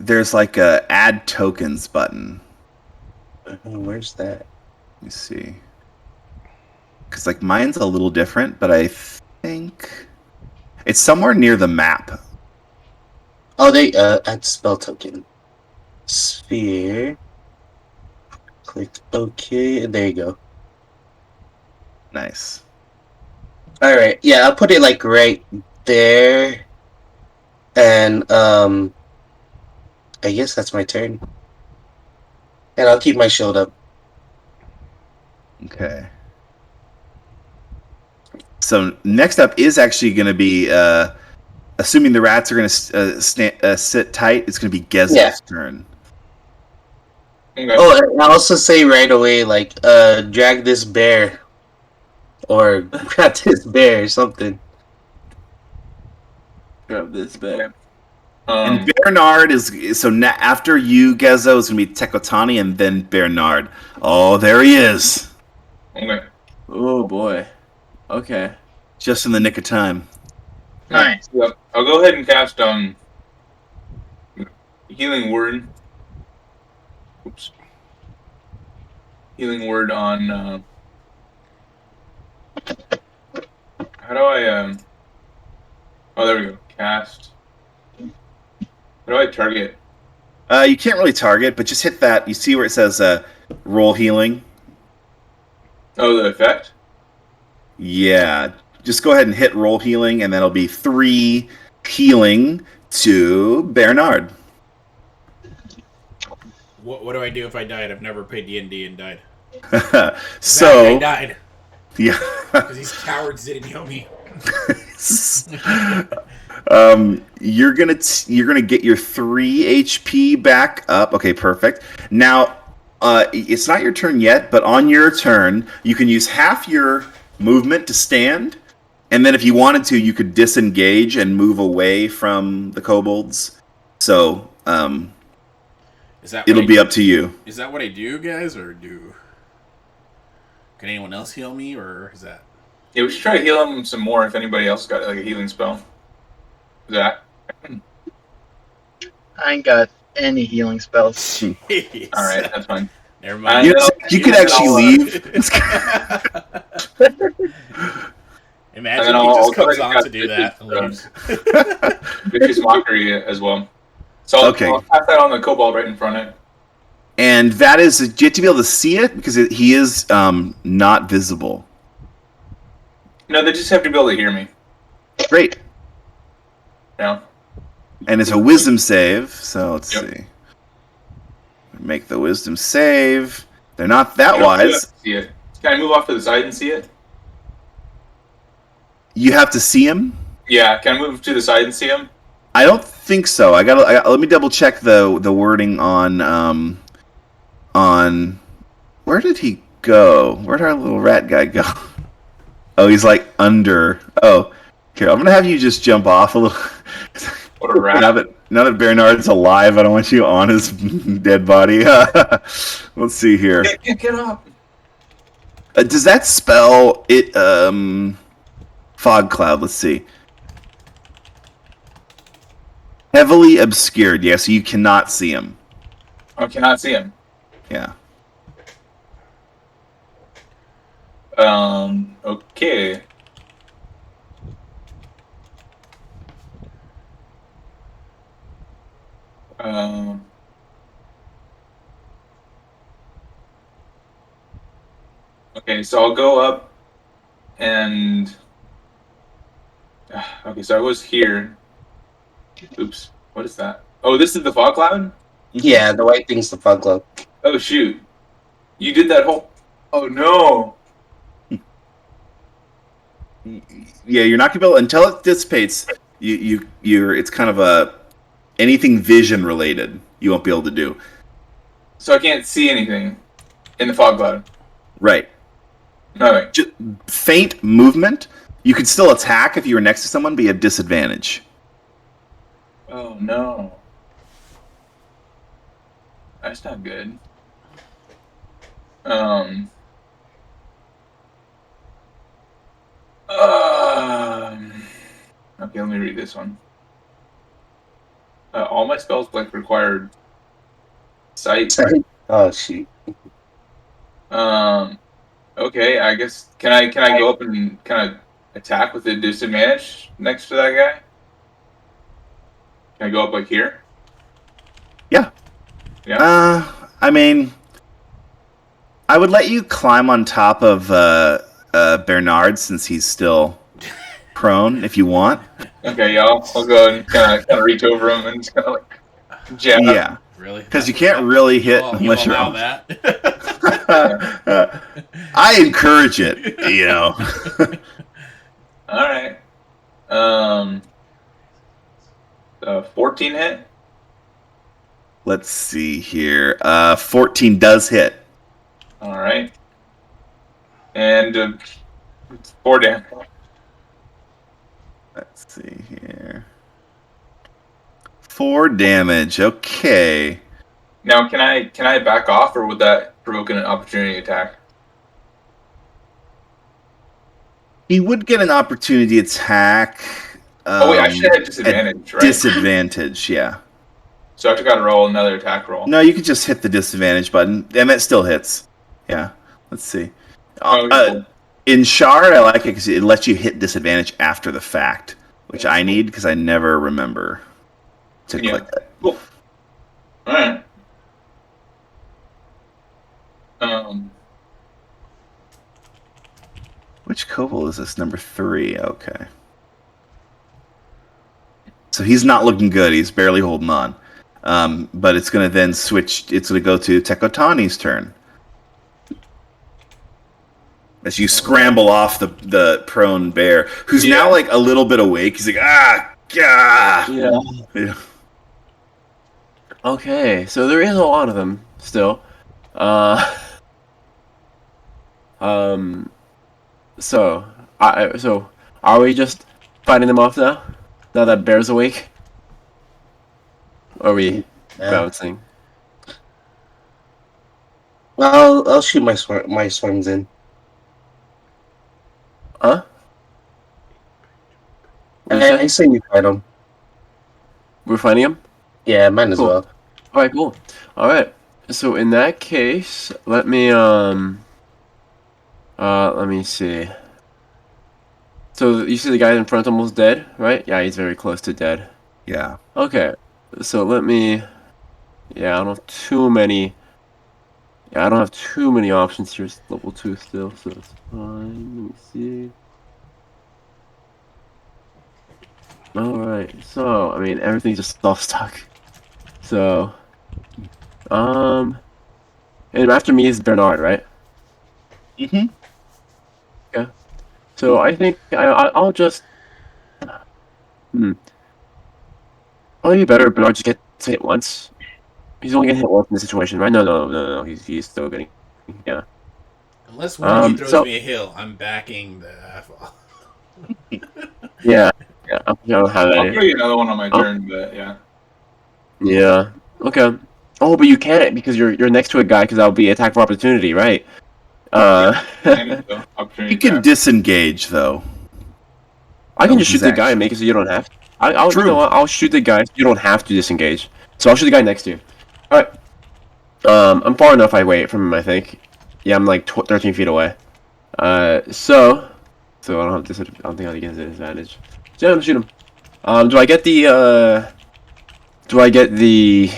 there's like a add tokens button. Where's that? Let me see. Because like mine's a little different, but I think it's somewhere near the map. Oh, they add spell token. Sphere. Click OK. There you go. Nice. All right. Yeah, I'll put it like right there, and I guess that's my turn. And I'll keep my shield up. Okay. So next up is actually going to be, assuming the rats are going to sit tight, it's going to be Geza's turn. Okay. Oh, and I'll also say right away, like, drag this bear, or grab this bear, or something. Grab this bear. And Bernard is so after you, Gezo, is going to be Tekotani and then Bernard. Oh, there he is. Okay. Oh boy. Okay. Just in the nick of time. Nice. Yeah, I'll go ahead and cast Healing Word. Oops. Healing Word on how do I oh, there we go. Cast. How do I target? You can't really target, but just hit that. You see where it says roll healing? Oh, the effect? Yeah. Just go ahead and hit roll healing, and that'll be 3 healing to Bernard. What do I do if I died? I've never played D&D and died. So I died. Yeah. Because these cowards didn't know me. You're gonna get your 3 HP back up. Okay, perfect. Now, It's not your turn yet, but on your turn, you can use half your movement to stand, and then if you wanted to, you could disengage and move away from the kobolds. So Is that it'll be up to you. Is that what I do, guys, or do? Can anyone else heal me, or is that? Yeah, we should try to heal him some more if anybody else got like a healing spell. Zach? I ain't got any healing spells. Jeez. Alright, that's fine. Never mind. You could actually leave. Imagine then he I'll just comes try to on cast to do that and Vicious, leaves. Vicious Mockery as well. So Okay. I'll pass that on the kobold right in front of it. And that is, you have to be able to see it because he is not visible. No, they just have to be able to hear me. Great. Yeah. And it's a wisdom save, so let's Yep. see. Make the wisdom save. They're not that You don't have to wise. see it. Can I move off to the side and see it? You have to see him? Yeah, can I move to the side and see him? I don't think so. Let me double check the wording on where did he go? Where'd our little rat guy go? Oh, he's like under. Oh, here, I'm gonna have you just jump off a little. What a rat. Now that Bernard's alive, I don't want you on his dead body. Let's see here. Get up. Does that spell it? Fog cloud. Let's see. Heavily obscured. Yeah, so you cannot see him. I cannot see him. Yeah. Okay. Okay, so I'll go up and... Okay, so I was here. Oops, what is that? Oh, this is the fog cloud? Yeah, the white thing's the fog cloud. Oh, shoot. You did that whole... Oh, no. Yeah, you're not gonna be able until it dissipates. You're. It's kind of a anything vision related. You won't be able to do. So I can't see anything in the fog cloud. Right. Okay. Just faint movement. You could still attack if you were next to someone, but you have disadvantage. Oh, no. That's not good. Okay, let me read this one. All my spells like required sight. Oh shoot. Okay, I guess can I go up and kind of attack with a disadvantage next to that guy? Can I go up like here? Yeah. Yeah. I mean, I would let you climb on top of Bernard since he's still prone, if you want. Okay, yeah, I'll go and kind of reach over him and just kind of like jab. Yeah. Really? Because you can't really hit Well, unless you you're. allow that. I encourage it, you know. All right. 14 hit. Let's see here. 14 does hit. All right. And 4 damage. Let's see here. 4 damage. Okay. Now, can I back off, or would that provoke an opportunity attack? He would get an opportunity attack. Oh wait, I should have disadvantage, right? Disadvantage, yeah. So I've got to roll another attack roll. No, you could just hit the disadvantage button, and that still hits. Yeah. Let's see. Oh, cool. In Shard, I like it because it lets you hit disadvantage after the fact, which I need because I never remember to Yeah. click that. Cool. All right. Which kobold is this? Number 3. Okay. So he's not looking good. He's barely holding on. But it's going to then switch. It's going to go to Tekotani's turn. As you scramble off the prone bear, who's now like a little bit awake. He's like, ah, Yeah. yeah. Okay, so there is a lot of them still. Uh, so so are we just fighting them off now? Now that Bear's awake? Or are we Yeah. bouncing? Well, I'll shoot my swarms in. Huh? What'd you I say? say we fight them. We're fighting him? Yeah, might as Cool. well. Alright, cool. Alright. So in that case, let me see. So you see the guy in front almost dead, right? Yeah, he's very close to dead. Yeah. Okay. So let me yeah, I don't have too many options here. It's level 2 still, so it's fine. Let me see. Alright, so I mean everything's just off stock. So and after me is Bernard, right? Mm-hmm. So I think I'll just probably be better if Bernard just gets hit once. He's only getting hit once in this situation, right? No. He's still getting yeah. Unless one of you throws So me a hill, I'm backing the half-off. yeah. I don't have I'll that. throw you another one on my Oh. turn, but yeah. Yeah. Okay. Oh, but you can't because you're next to a guy because that'll be attack for opportunity, right? And so, opportunity You can attack. disengage though. I can Oh, just shoot he's the guy and actually- make it so you don't have to. I'll True. you know what? I'll shoot the guy so you don't have to disengage. So I'll shoot the guy next to you. All right. I'm far enough away from him, I think. Yeah, I'm like 13 feet away. So I don't have this. I don't think I get a disadvantage. So yeah, I'm gonna shoot him. Do I get the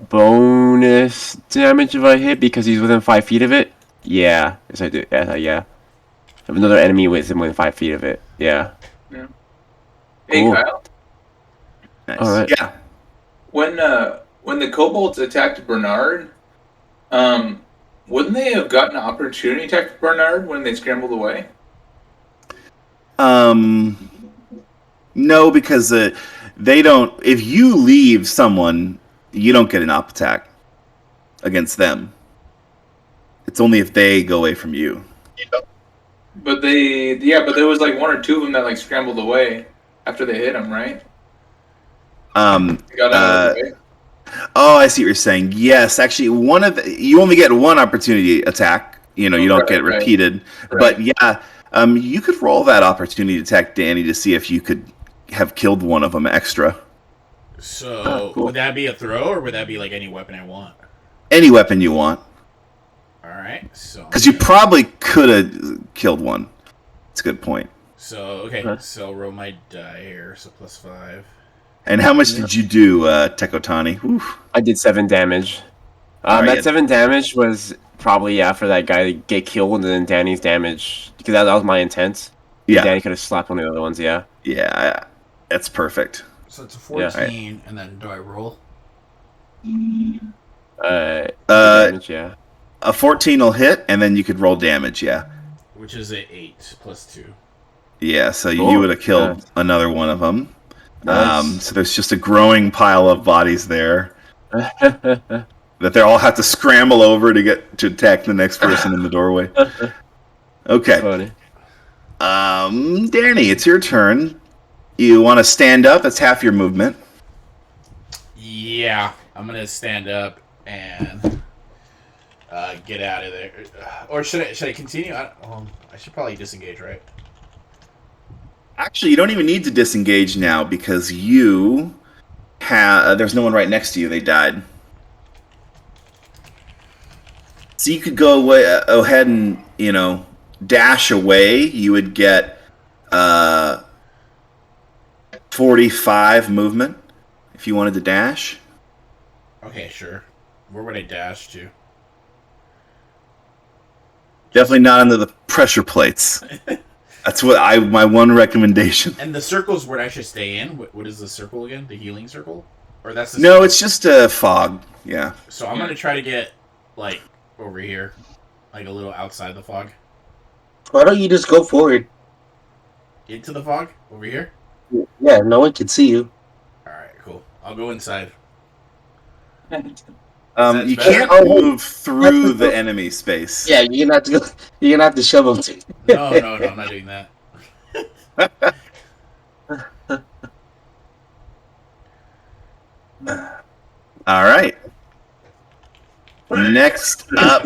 bonus damage if I hit because he's within 5 feet of it? Yeah. Yes, I do. Yeah. I have another enemy within 5 feet of it. Yeah. Hey, Cool. Kyle. Nice. Alright. Yeah. When the kobolds attacked Bernard, wouldn't they have gotten an opportunity attack Bernard when they scrambled away? No, because they don't. If you leave someone, you don't get an op attack against them. It's only if they go away from you. But there was like one or two of them that like scrambled away after they hit him, right? They got out of the way. Oh, I see what you're saying. Yes, actually, you only get one opportunity attack. You don't Right, get right. repeated. Right. But yeah, you could roll that opportunity attack, Danny, to see if you could have killed one of them extra. So, Cool. would that be a throw, or would that be like any weapon I want? Any weapon you want, Alright, so... because you probably could have killed one. That's a good point. So, okay, Huh. so I'll roll my die here, so +5. And how much did you do, Tekotani? Oof. I did 7 damage. Alright, That yeah. 7 damage was probably for that guy to get killed, and then Danny's damage because that was my intent. Yeah, Danny could have slapped one of the other ones. Yeah. yeah, that's perfect. So it's a 14, and then do I roll? Damage. Yeah. A 14 will hit, and then you could roll damage. Yeah, Which is a 8 +2. yeah. So Cool. you would have killed Nice. another one of them. Nice. So there's just a growing pile of bodies there that they all have to scramble over to get to attack the next person in the doorway. Okay, Funny. Danny, it's your turn. You want to stand up? That's half your movement. Yeah, I'm gonna stand up and get out of there. Or should I continue? I should probably disengage, right? Actually, you don't even need to disengage now because you have. There's no one right next to you. They died. So you could go ahead and dash away. You would get 45 movement if you wanted to dash. Okay, sure. Where would I dash to? Definitely not under the pressure plates. That's my one recommendation. And the circle's where I should stay in. What is the circle again? The healing circle? Or that's the No, circle? it's just a fog. Yeah. So I'm gonna try to get like over here, like a little outside the fog, Why don't you just go forward? into the fog over here. Yeah, no one can see you. All right, cool. I'll go inside. That's You better? can't Oh, move through the enemy space. Yeah, you're gonna have to go. You're gonna have to shove them too. No, I'm not doing that. All right. Next up,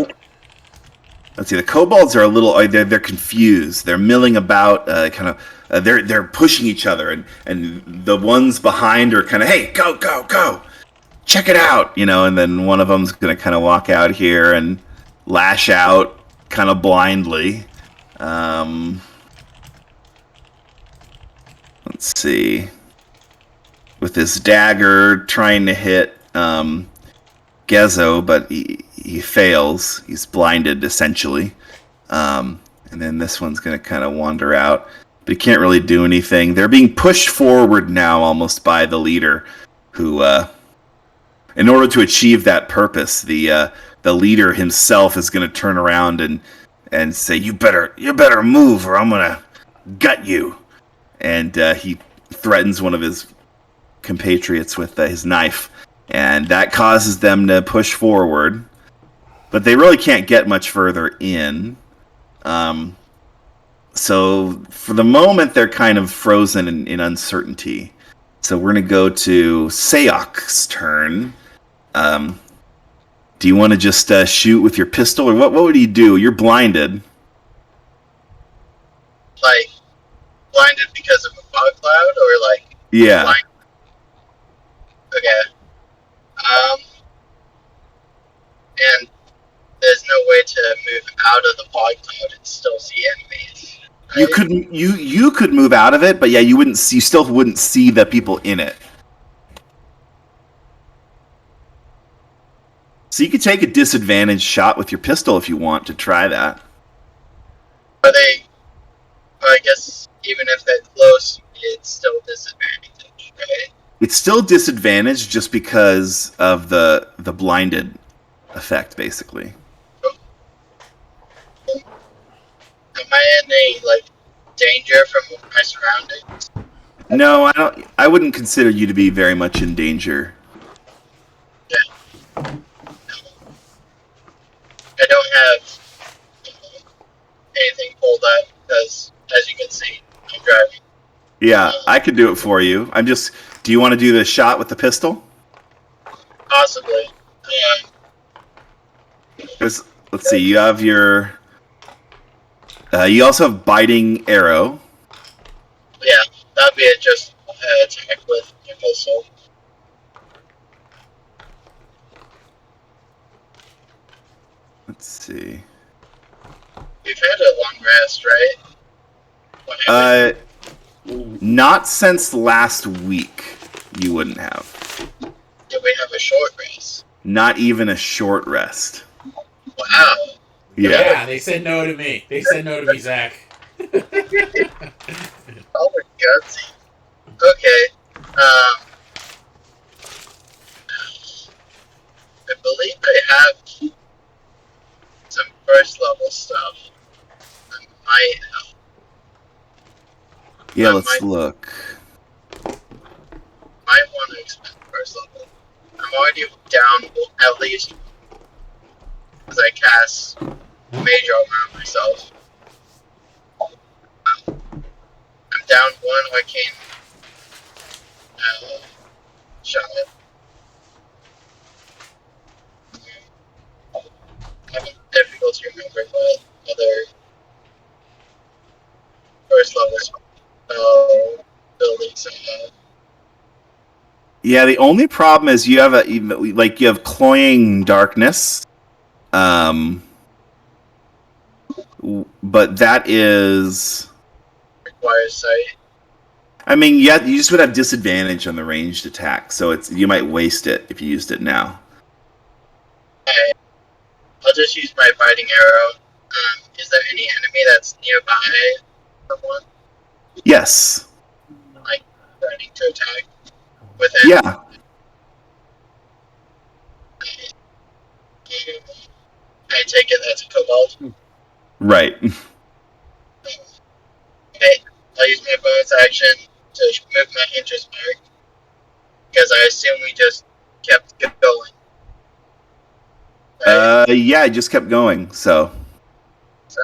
let's see. The kobolds are a little. They're confused. They're milling about. They're pushing each other, and the ones behind are kind of, hey, go, go, go, check it out, And then one of them's gonna kind of walk out here and lash out, kind of blindly. Let's see. With his dagger, trying to hit Gezo, but he fails. He's blinded, essentially. And then this one's going to kind of wander out. But he can't really do anything. They're being pushed forward now almost by the leader, who, in order to achieve that purpose, the leader himself is going to turn around and say, you better move or I'm going to gut you. And he threatens one of his compatriots with his knife. And that causes them to push forward. But they really can't get much further in. So for the moment, they're kind of frozen in uncertainty. So we're going to go to Sayok's turn. Do you want to just shoot with your pistol? Or what would you do? You're blinded. Like, blinded because of a fog cloud, or like, Yeah. blind? Okay. And there's no way to move out of the fog cloud and still see enemies. Right? You could move out of it, but yeah, you still wouldn't see the people in it. So you could take a disadvantage shot with your pistol if you want to try that. Are they? Well, I guess even if they're close, it's still disadvantage, right? It's still disadvantage just because of the blinded effect, basically. Am I in any like danger from my surroundings? No, I don't. I wouldn't consider you to be very much in danger. I don't have anything pulled up because, as you can see, I'm driving. Yeah, I could do it for you. Do you want to do the shot with the pistol? Possibly. Let's see. You have your. You also have biting arrow. Yeah, that'd be just attack with your pistol. Let's see. We've had a long rest, right? What happened? Not since last week. You wouldn't have. Did we have a short rest? Not even a short rest. Wow. Yeah. They said no to me. They said no to me, Zach. Oh, we're gutsy. Okay. I believe I have some first level stuff. I might help. Yeah, let's look. Might want to expand first level. I'm already down at least because I cast Major Armor on myself. I'm down one arcane shot. I'm difficult to remember what other first level buildings I have. Yeah, the only problem is you have cloying darkness. But that is Requires sight. I mean, yeah, you just would have disadvantage on the ranged attack, so you might waste it if you used it now. Okay. I'll just use my biting arrow. Is there any enemy that's nearby someone? Yes. Like, ready to attack with it? Yeah. I take it that's a kobold. Right. Okay. I'll use my bonus action to move my interest mark. Because I assume we just kept going. Yeah, I just kept going. So So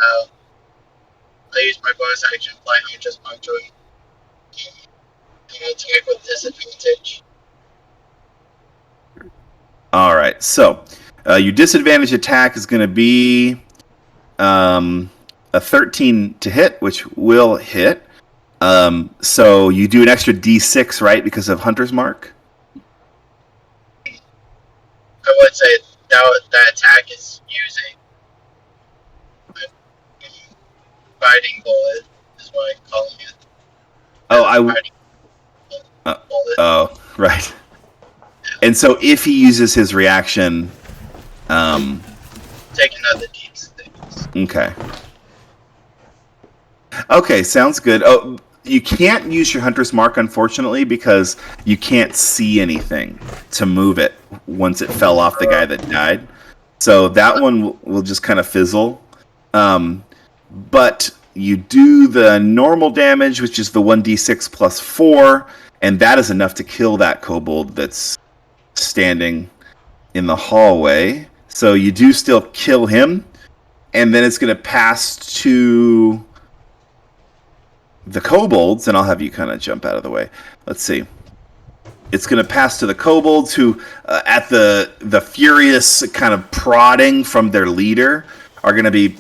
I use my bonus action, fly home, just punctuate. And attack with disadvantage. all right. So your disadvantage attack is going to be a 13 to hit, which will hit. So you do an extra D6, right, because of Hunter's Mark? I would say that attack is using fighting bullet, is what I'm calling it. Fighting bullet. Oh, right. And so if he uses his reaction, Take another D6. okay. Okay, sounds good. Oh, you can't use your Hunter's Mark, unfortunately, because you can't see anything to move it once it fell off the guy that died. So that one will just kind of fizzle. But you do the normal damage, which is the 1d6 plus 4, and that is enough to kill that kobold that's standing in the hallway. So you do still kill him, and then it's going to pass to the kobolds, and I'll have you kind of jump out of the way. Let's see. It's going to pass to the kobolds who, at the furious kind of prodding from their leader, are going to be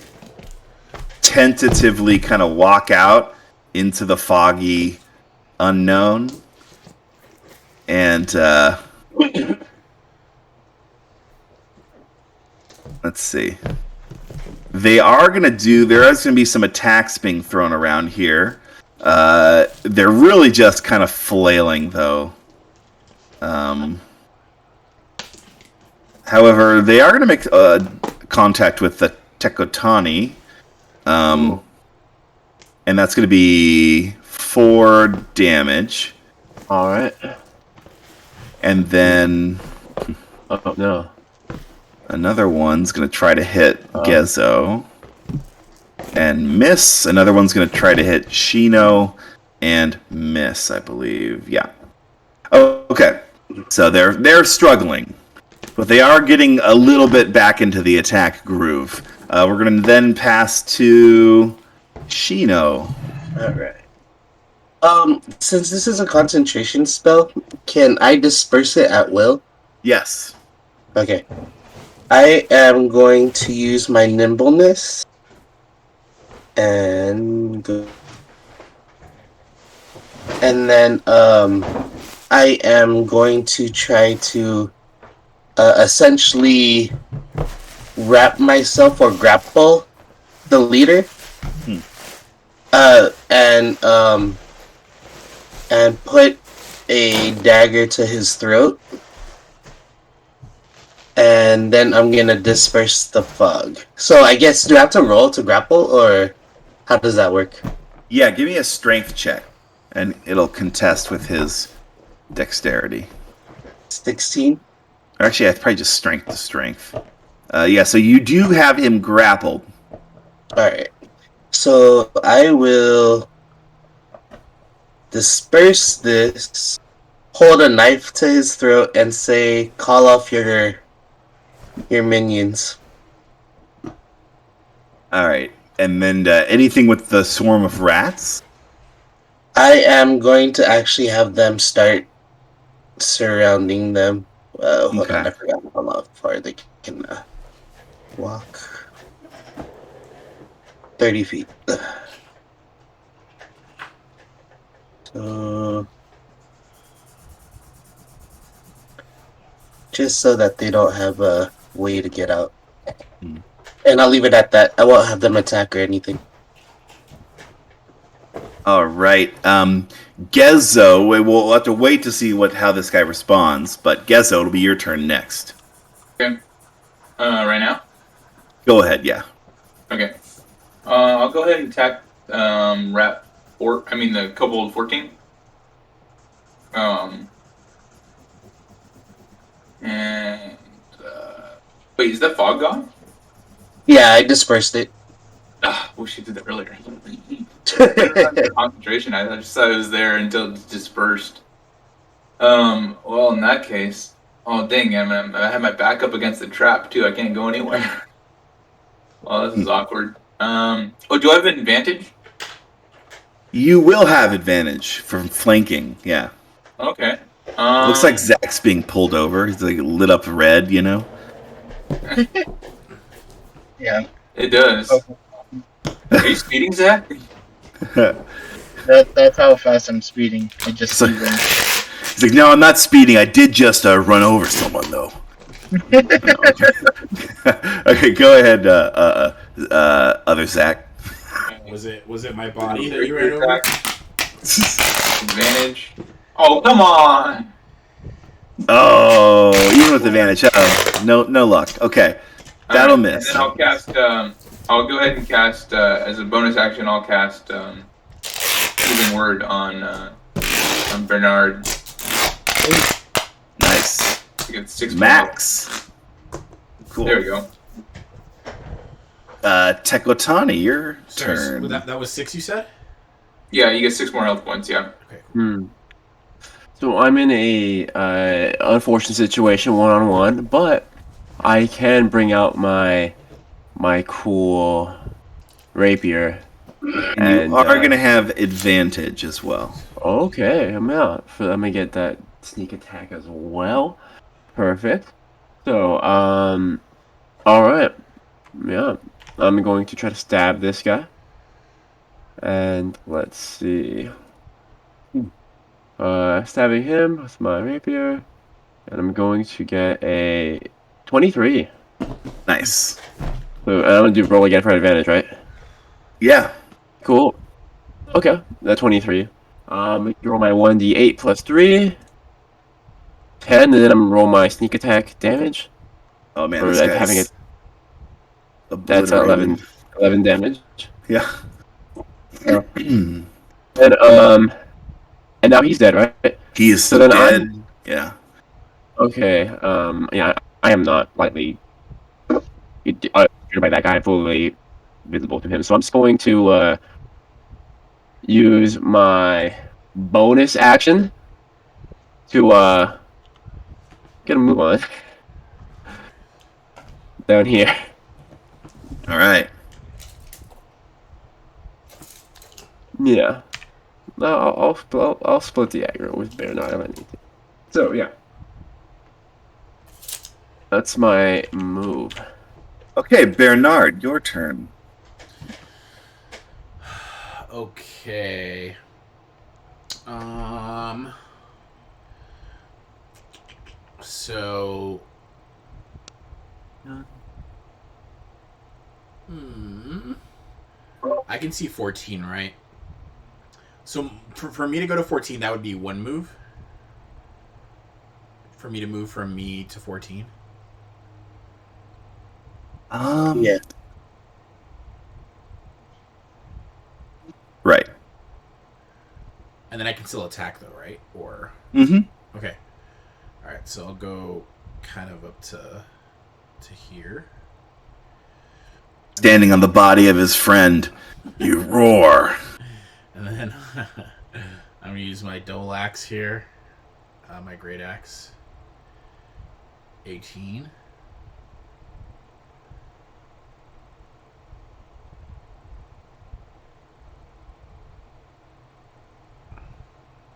tentatively kind of walk out into the foggy unknown. And let's see. There is going to be some attacks being thrown around here. They're really just kind of flailing, though. However, they are going to make contact with the Tekotani. And that's going to be 4 damage. All right. And then Oh no. another one's going to try to hit Gezo and miss. Another one's going to try to hit Shino and miss, I believe. Yeah. Oh, okay. So they're struggling, but they are getting a little bit back into the attack groove. We're going to then pass to Shino. All right. Since this is a concentration spell, can I disperse it at will? Yes. Okay. I am going to use my nimbleness and then I am going to try to essentially wrap myself or grapple the leader. And put a dagger to his throat. And then I'm gonna disperse the fog. So I guess, do I have to roll to grapple, or how does that work? Yeah, give me a strength check, and it'll contest with his dexterity. 16? Or actually, I'd probably just strength to strength. Yeah, so you do have him grappled. Alright. So I will disperse this, hold a knife to his throat, and say, call off your minions. Alright, and then anything with the swarm of rats? I am going to actually have them start surrounding them. Hold Okay. on, I forgot how far they can walk. 30 feet. So, just so that they don't have a way to get out. And I'll leave it at that. I won't have them attack or anything. Alright, Gezo, we'll have to wait to see how this guy responds, but Gezo, it'll be your turn next. Okay. Right now? Go ahead, yeah. Okay. I'll go ahead and attack the Kobold 14. And wait, is that fog gone? Yeah, I dispersed it. Wish you did that earlier. Concentration. I just thought it was there until it dispersed. Well, in that case, Oh dang! I have my back up against the trap too. I can't go anywhere. Oh, this is awkward. Oh, do I have an advantage? You will have advantage from flanking. Yeah. Okay. It looks like Zach's being pulled over. He's like lit up red, you know. Yeah. It does. Are you speeding, Zach? That's how fast I'm speeding. I just So- see them. He's like, no, I'm not speeding. I did just run over someone, though. Okay, go ahead, other Zach. Was it my body that you ran over? Advantage. Oh, come on! Oh, even with advantage. No luck. Okay, that'll Alright, miss. And then I'll cast. I'll go ahead and cast as a bonus action. I'll cast Healing Word on Bernard. Nice. To get 6 Max. Cool. There we go. Tekotani, your Sorry, turn. that was 6, you said? Yeah, you get 6 more health points. Yeah. Okay, cool. So I'm in a unfortunate situation one-on-one, but I can bring out my cool rapier. And you are going to have advantage as well. Okay, I'm out. So let me get that sneak attack as well. Perfect. So, alright. Yeah. I'm going to try to stab this guy. And let's see. Stabbing him with my rapier. And I'm going to get a 23. Nice. So, and I'm going to do roll again for advantage, right? Yeah. Cool. Okay, that 23. Roll my 1d8 plus 3. 10, and then I'm gonna roll my sneak attack damage. Oh man, For this like guy's having it. That's obliterated. 11 damage. Yeah. And now he's dead, right? He is So still then dead. Yeah. Okay. Yeah, I am not lightly treated by that guy, fully visible to him. So I'm just going to use my bonus action to get a move on down here. All right. Yeah. No, I'll split the aggro with Bernard if I need to. So yeah, that's my move. Okay, Bernard, your turn. Okay. So. I can see 14, right? So for me to go to 14, that would be one move. For me to move from me to 14. Yeah. Right. And then I can still attack though, right? Or Mm-hmm. okay. All right, so I'll go kind of up to here. Standing on the body of his friend, you roar. And then I'm gonna use my double axe here, my great axe. 18.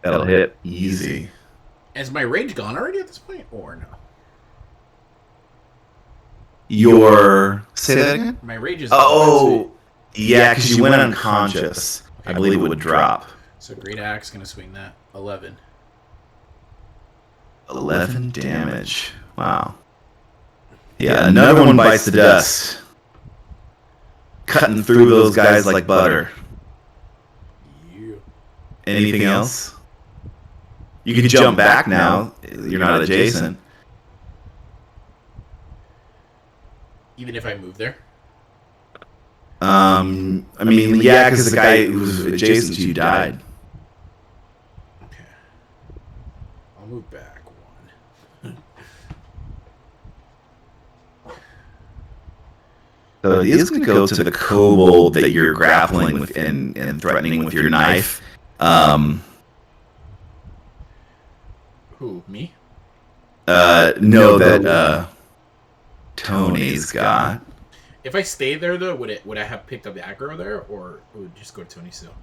That'll hit easy. Is my rage gone already at this point, or no? Say that again? My rage is Oh, yeah, because you went unconscious. I believe it would drop. So great axe gonna swing that 11. 11 damage. Wow. Yeah, another one bites the dust. Cutting through those guys like butter. Yeah. Anything else? You can jump back now. You're not adjacent. Even if I move there. I mean, yeah, because the guy who was adjacent to you died. Okay. I'll move back one. So he is going to go to the kobold that you're grappling with and threatening with your knife. Who? Me? know that Tony's got. If I stayed there though, would I have picked up the aggro there, or would it just go to Tony still?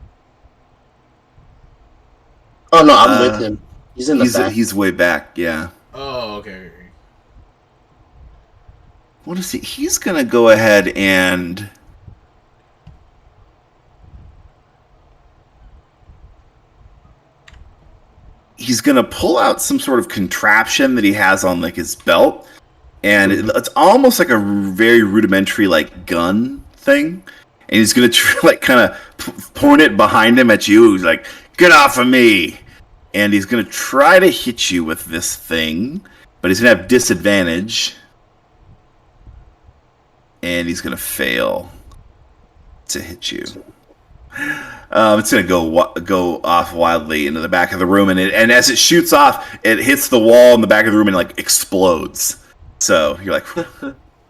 Oh no, I'm with him. He's in the back. He's way back. Yeah. Oh, okay. What is he? He's gonna go ahead and. He's gonna pull out some sort of contraption that he has on like his belt, and it's almost like a very rudimentary like gun thing. And he's gonna like kind of point it behind him at you. He's like, "Get off of me!" And he's gonna try to hit you with this thing, but he's gonna have disadvantage, and he's gonna fail to hit you. It's gonna go off wildly into the back of the room, and as it shoots off, it hits the wall in the back of the room and like explodes. So you're like,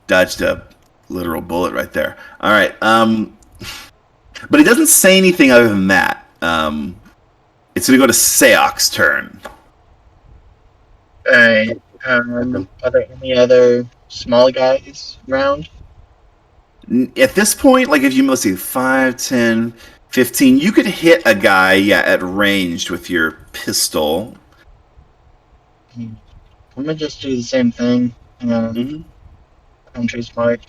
dodged a literal bullet right there. All right, but he doesn't say anything other than that. It's gonna go to Seok's turn. Alright. Are there any other small guys around? At this point, like if you let's see, 5, 10, 15, you could hit a guy, at range with your pistol. I'm gonna just do the same thing. Country smart.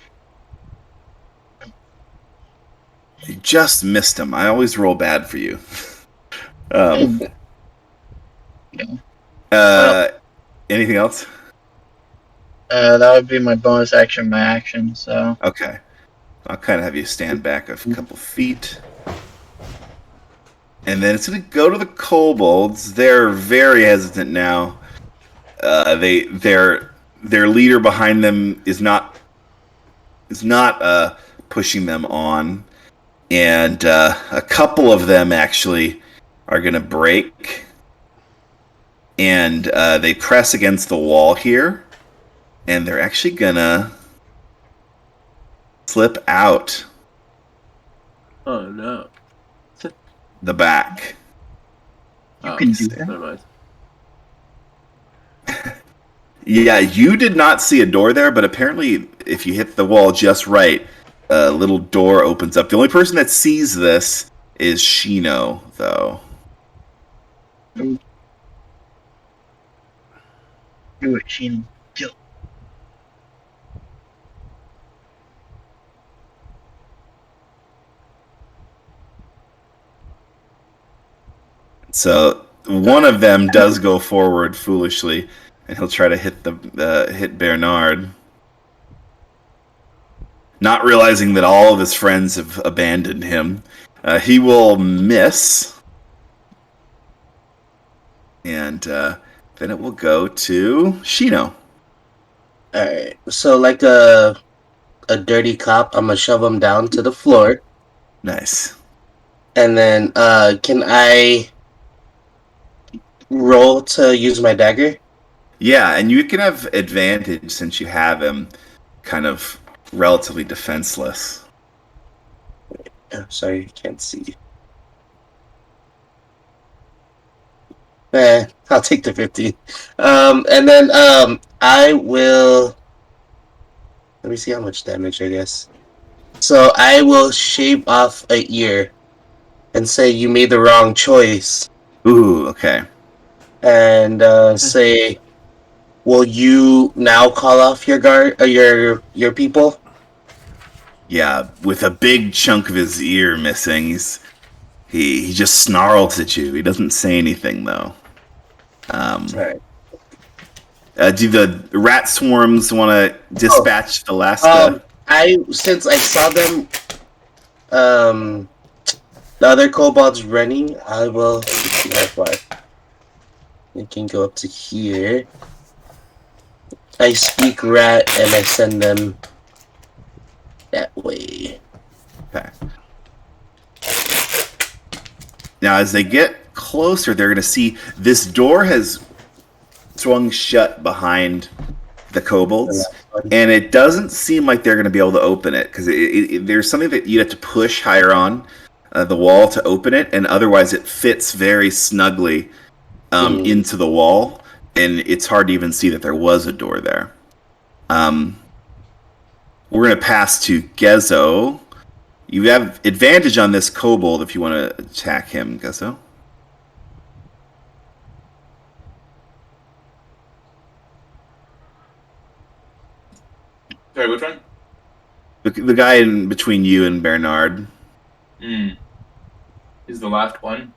You just missed him. I always roll bad for you. Anything else? That would be my bonus action, my action, so. Okay. I'll kind of have you stand back a couple feet. And then it's going to go to the kobolds. They're very hesitant now. Their leader behind them is not pushing them on. And a couple of them actually are going to break. And they press against the wall here. And they're actually going to slip out. Oh no. The back. You can do that. Never mind. Yeah, you did not see a door there, but apparently if you hit the wall just right, a little door opens up. The only person that sees this is Shino, though. Do it, Sheen. Kill. So one of them does go forward foolishly, and he'll try to hit Bernard, not realizing that all of his friends have abandoned him. He will miss, and then it will go to Shino. Alright, so like a dirty cop, I'm gonna shove him down to the floor. Nice. And then, can I roll to use my dagger? Yeah, and you can have advantage since you have him kind of relatively defenseless. Oh, sorry, I can't see. I'll take the 15. And then, I will... Let me see how much damage, I guess. So I will shave off an ear and say you made the wrong choice. Ooh, okay. And say, will you now call off your guard, your people? Yeah, with a big chunk of his ear missing, he just snarls at you. He doesn't say anything though. Right. Do the rat swarms want to dispatch the last? Since I saw them, the other kobolds running, I will. How far? It can go up to here. I speak rat and I send them that way. Okay. Now, as they get closer, they're going to see this door has swung shut behind the kobolds, and it doesn't seem like they're going to be able to open it because there's something that you have to push higher on the wall to open it, and otherwise it fits very snugly into the wall. and it's hard to even see that there was a door there. We're going to pass to Gezo. You have advantage on this kobold if you want to attack him, Gezo. Sorry, which one? The guy in between you and Bernard. Is the last one.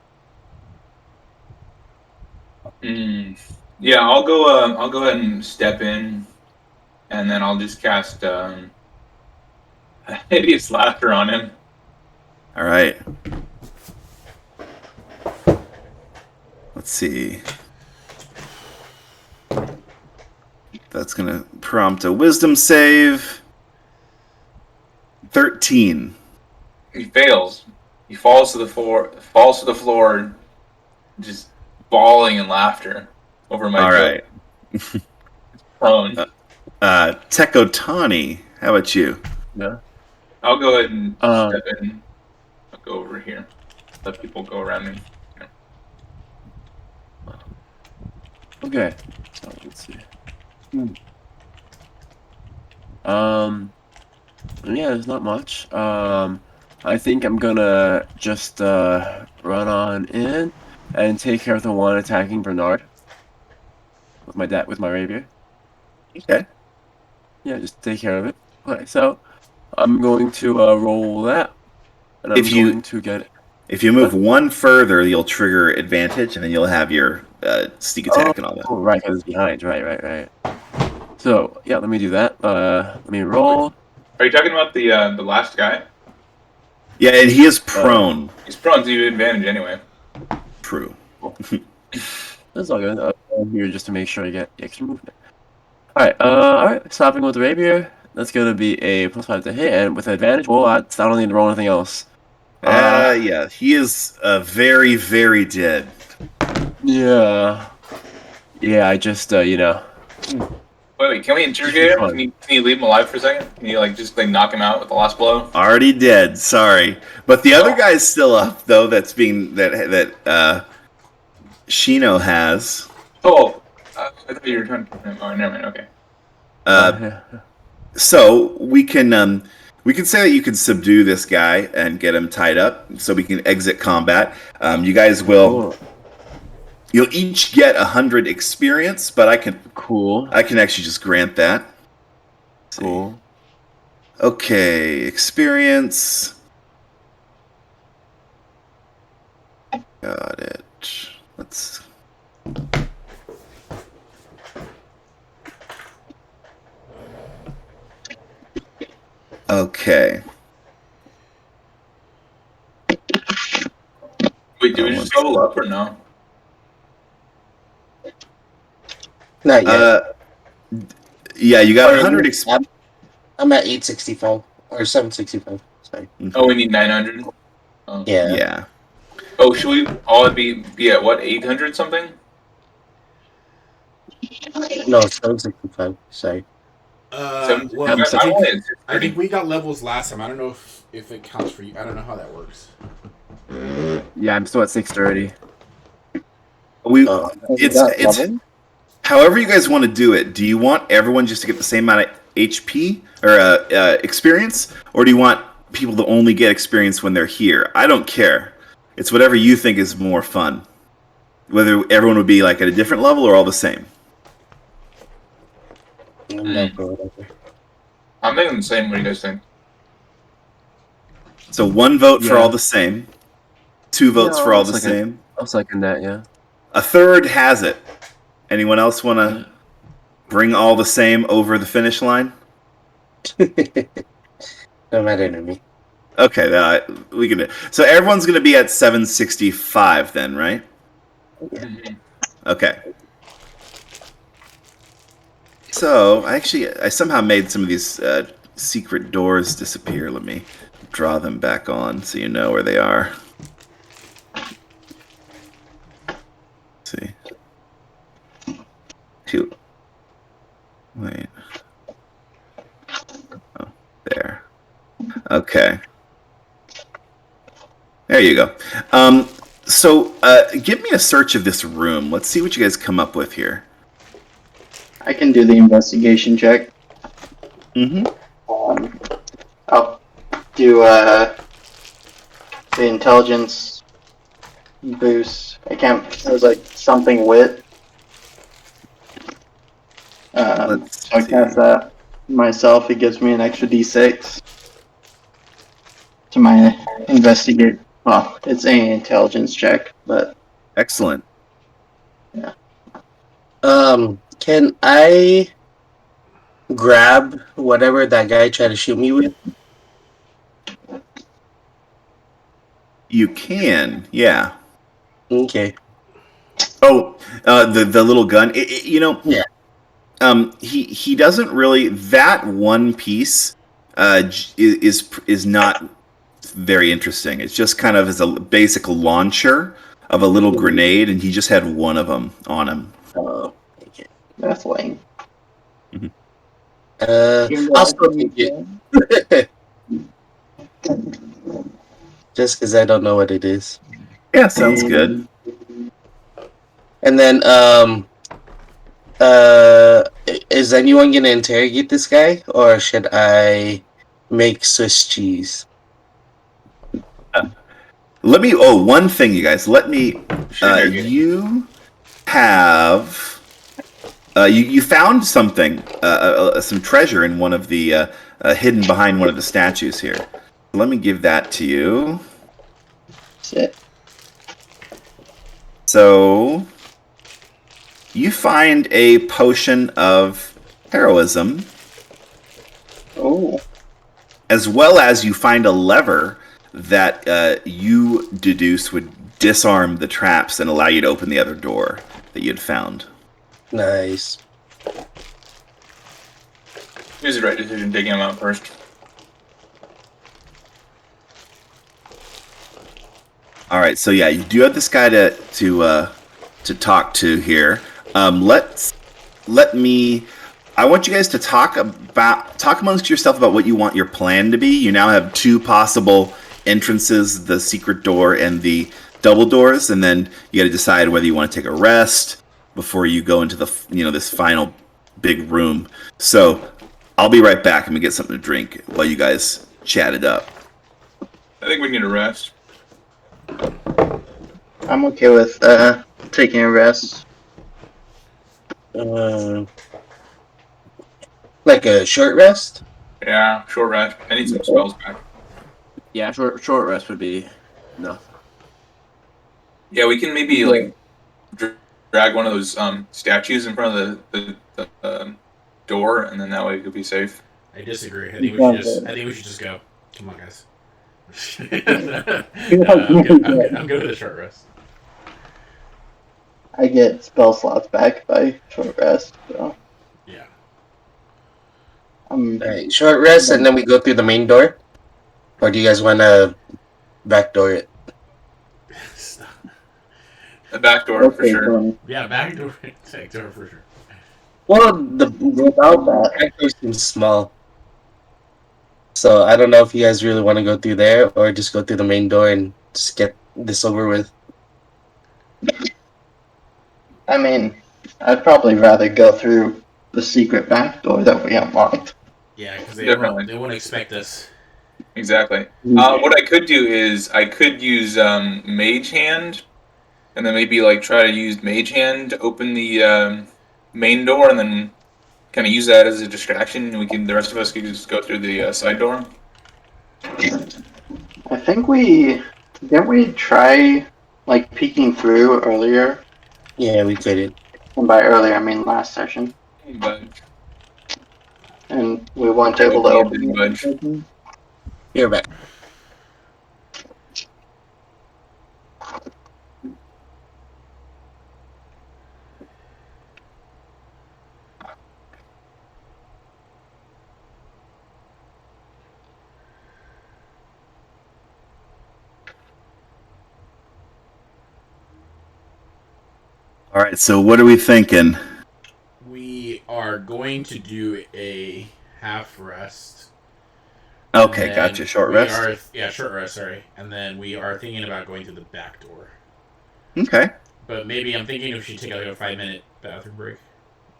Yeah, I'll go. I'll go ahead and step in, and then I'll just cast hideous laughter on him. All right. Let's see. That's going to prompt a wisdom save. 13. He fails. He falls to the floor. Just bawling in laughter over my All joke. right. Prone. Tekotani, how about you? Yeah. I'll go ahead and step in. I'll go over here. Let people go around me. Okay. So let's see. Yeah, there's not much. I think I'm gonna just run on in and take care of the one attacking Bernard with my rapier. Okay. Yeah, just take care of it. Okay, so I'm going to roll that, and I'm going to get it. If you move one further, you'll trigger advantage, and then you'll have your sneak attack and all that. Oh, right, because it's behind. Right. So, yeah, let me do that. Let me roll. Are you talking about the last guy? Yeah, and he is prone. He's prone, so you have advantage anyway. True. That's all good. I'm here just to make sure I get the extra movement. Alright, stopping with the rapier. That's going to be a +5 to hit, and with advantage, well, I don't need to roll anything else. Yeah, he is very, very dead. Yeah, I just, Wait, can we interrogate him? Can you leave him alive for a second? Can you just knock him out with the last blow? Already dead. Sorry, but the other guy's still up though. That's being that Shino has. Oh, I thought you were trying to. Oh, never mind. Okay. So we can say that you can subdue this guy and get him tied up, so we can exit combat. You guys will. You'll each get 100 experience, but I can actually just grant that. Cool. Okay, experience. Got it. Let's. Okay. Wait, do we just level up or no? Not yet. Yeah, you got 100 experience. I'm at 865 or 765. Sorry. Oh, we need 900. Oh. Yeah. Oh, should we all be at what, 800 something? No, 765. Sorry. Well, I think we got levels last time. I don't know if it counts for you. I don't know how that works. Yeah, I'm still at 630. It's however you guys want to do it. Do you want everyone just to get the same amount of HP or experience, or do you want people to only get experience when they're here? I don't care. It's whatever you think is more fun. Whether everyone would be at a different level or all the same. I'm thinking the same. What do you guys think? So 1 vote for all the same, 2 votes for all the same. I'll second that. Yeah. A third has it. Anyone else want to bring all the same over the finish line? No matter to me. Okay, we can do. So everyone's going to be at 765 then, right? Yeah. Okay. So I somehow made some of these secret doors disappear. Let me draw them back on so you know where they are. Let's see. Wait. Oh, there. Okay. There you go. So give me a search of this room. Let's see what you guys come up with here. I can do the investigation check. Mm-hmm. I'll do the intelligence boost. I can't. It was like something wit. Let's So I see. cast that myself. It gives me an extra d6 to my investigate. Well, it's an intelligence check, but Excellent. Can I grab whatever that guy tried to shoot me with? You can, yeah. Okay. Oh, the little gun. You know, Yeah. he doesn't really. That one piece is not very interesting. It's just kind of as a basic launcher of a little grenade, and he just had one of them on him. Oh, okay. that's lame. I'll still take it. Just because I don't know what it is. Yeah, sounds good. And then, is anyone gonna interrogate this guy, or should I make Swiss cheese? Let me. Oh, one thing, you guys. Let me. Sure, you're good. You have. You found something, some treasure in one of the hidden behind one of the statues here. Let me give that to you. Shit. So, you find a potion of heroism, Oh, as well as you find a lever that you deduce would disarm the traps and allow you to open the other door that you had found. Nice. It was the right decision taking him out first. All right, so yeah, you do have this guy to talk to here. Let me. I want you guys to talk amongst yourself about what you want your plan to be. You now have two possible entrances: the secret door and the double doors, and then you got to decide whether you want to take a rest before you go into the this final big room. So I'll be right back. I'm gonna get something to drink while you guys chat it up. I think we need a rest. I'm okay with taking a rest. Like a short rest? Yeah, short rest. I need some spells back. Yeah, short rest would be enough. Yeah, we can maybe like drag one of those statues in front of the door, and then that way we could be safe. I disagree. I think we should just go. Come on, guys. I'm good with a short rest. I get spell slots back by short rest, so Yeah. Alright, short rest and then we go through the main door? Or do you guys want to backdoor it? The back door for sure. Yeah, back door for sure. Well, without that, backdoor seems small. So I don't know if you guys really want to go through there or just go through the main door and just get this over with. I mean, I'd probably rather go through the secret back door that we unlocked. Yeah, because Definitely. they won't expect us. Exactly. What I could do is I could use Mage Hand, and then maybe like try to use Mage Hand to open the main door, and then kind of use that as a distraction. And the rest of us could just go through the side door. I think didn't we try like peeking through earlier? Yeah, we could. And by earlier, I mean last session. But And we weren't able to open budge. it. You're back. All right, so what are we thinking? We are going to do a half rest. Okay, And gotcha. Short we rest. short rest. Sorry, and then we are thinking about going to the back door. Okay. But maybe I'm thinking if we should take like a 5-minute bathroom break.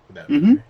Would that be Mm-hmm. okay?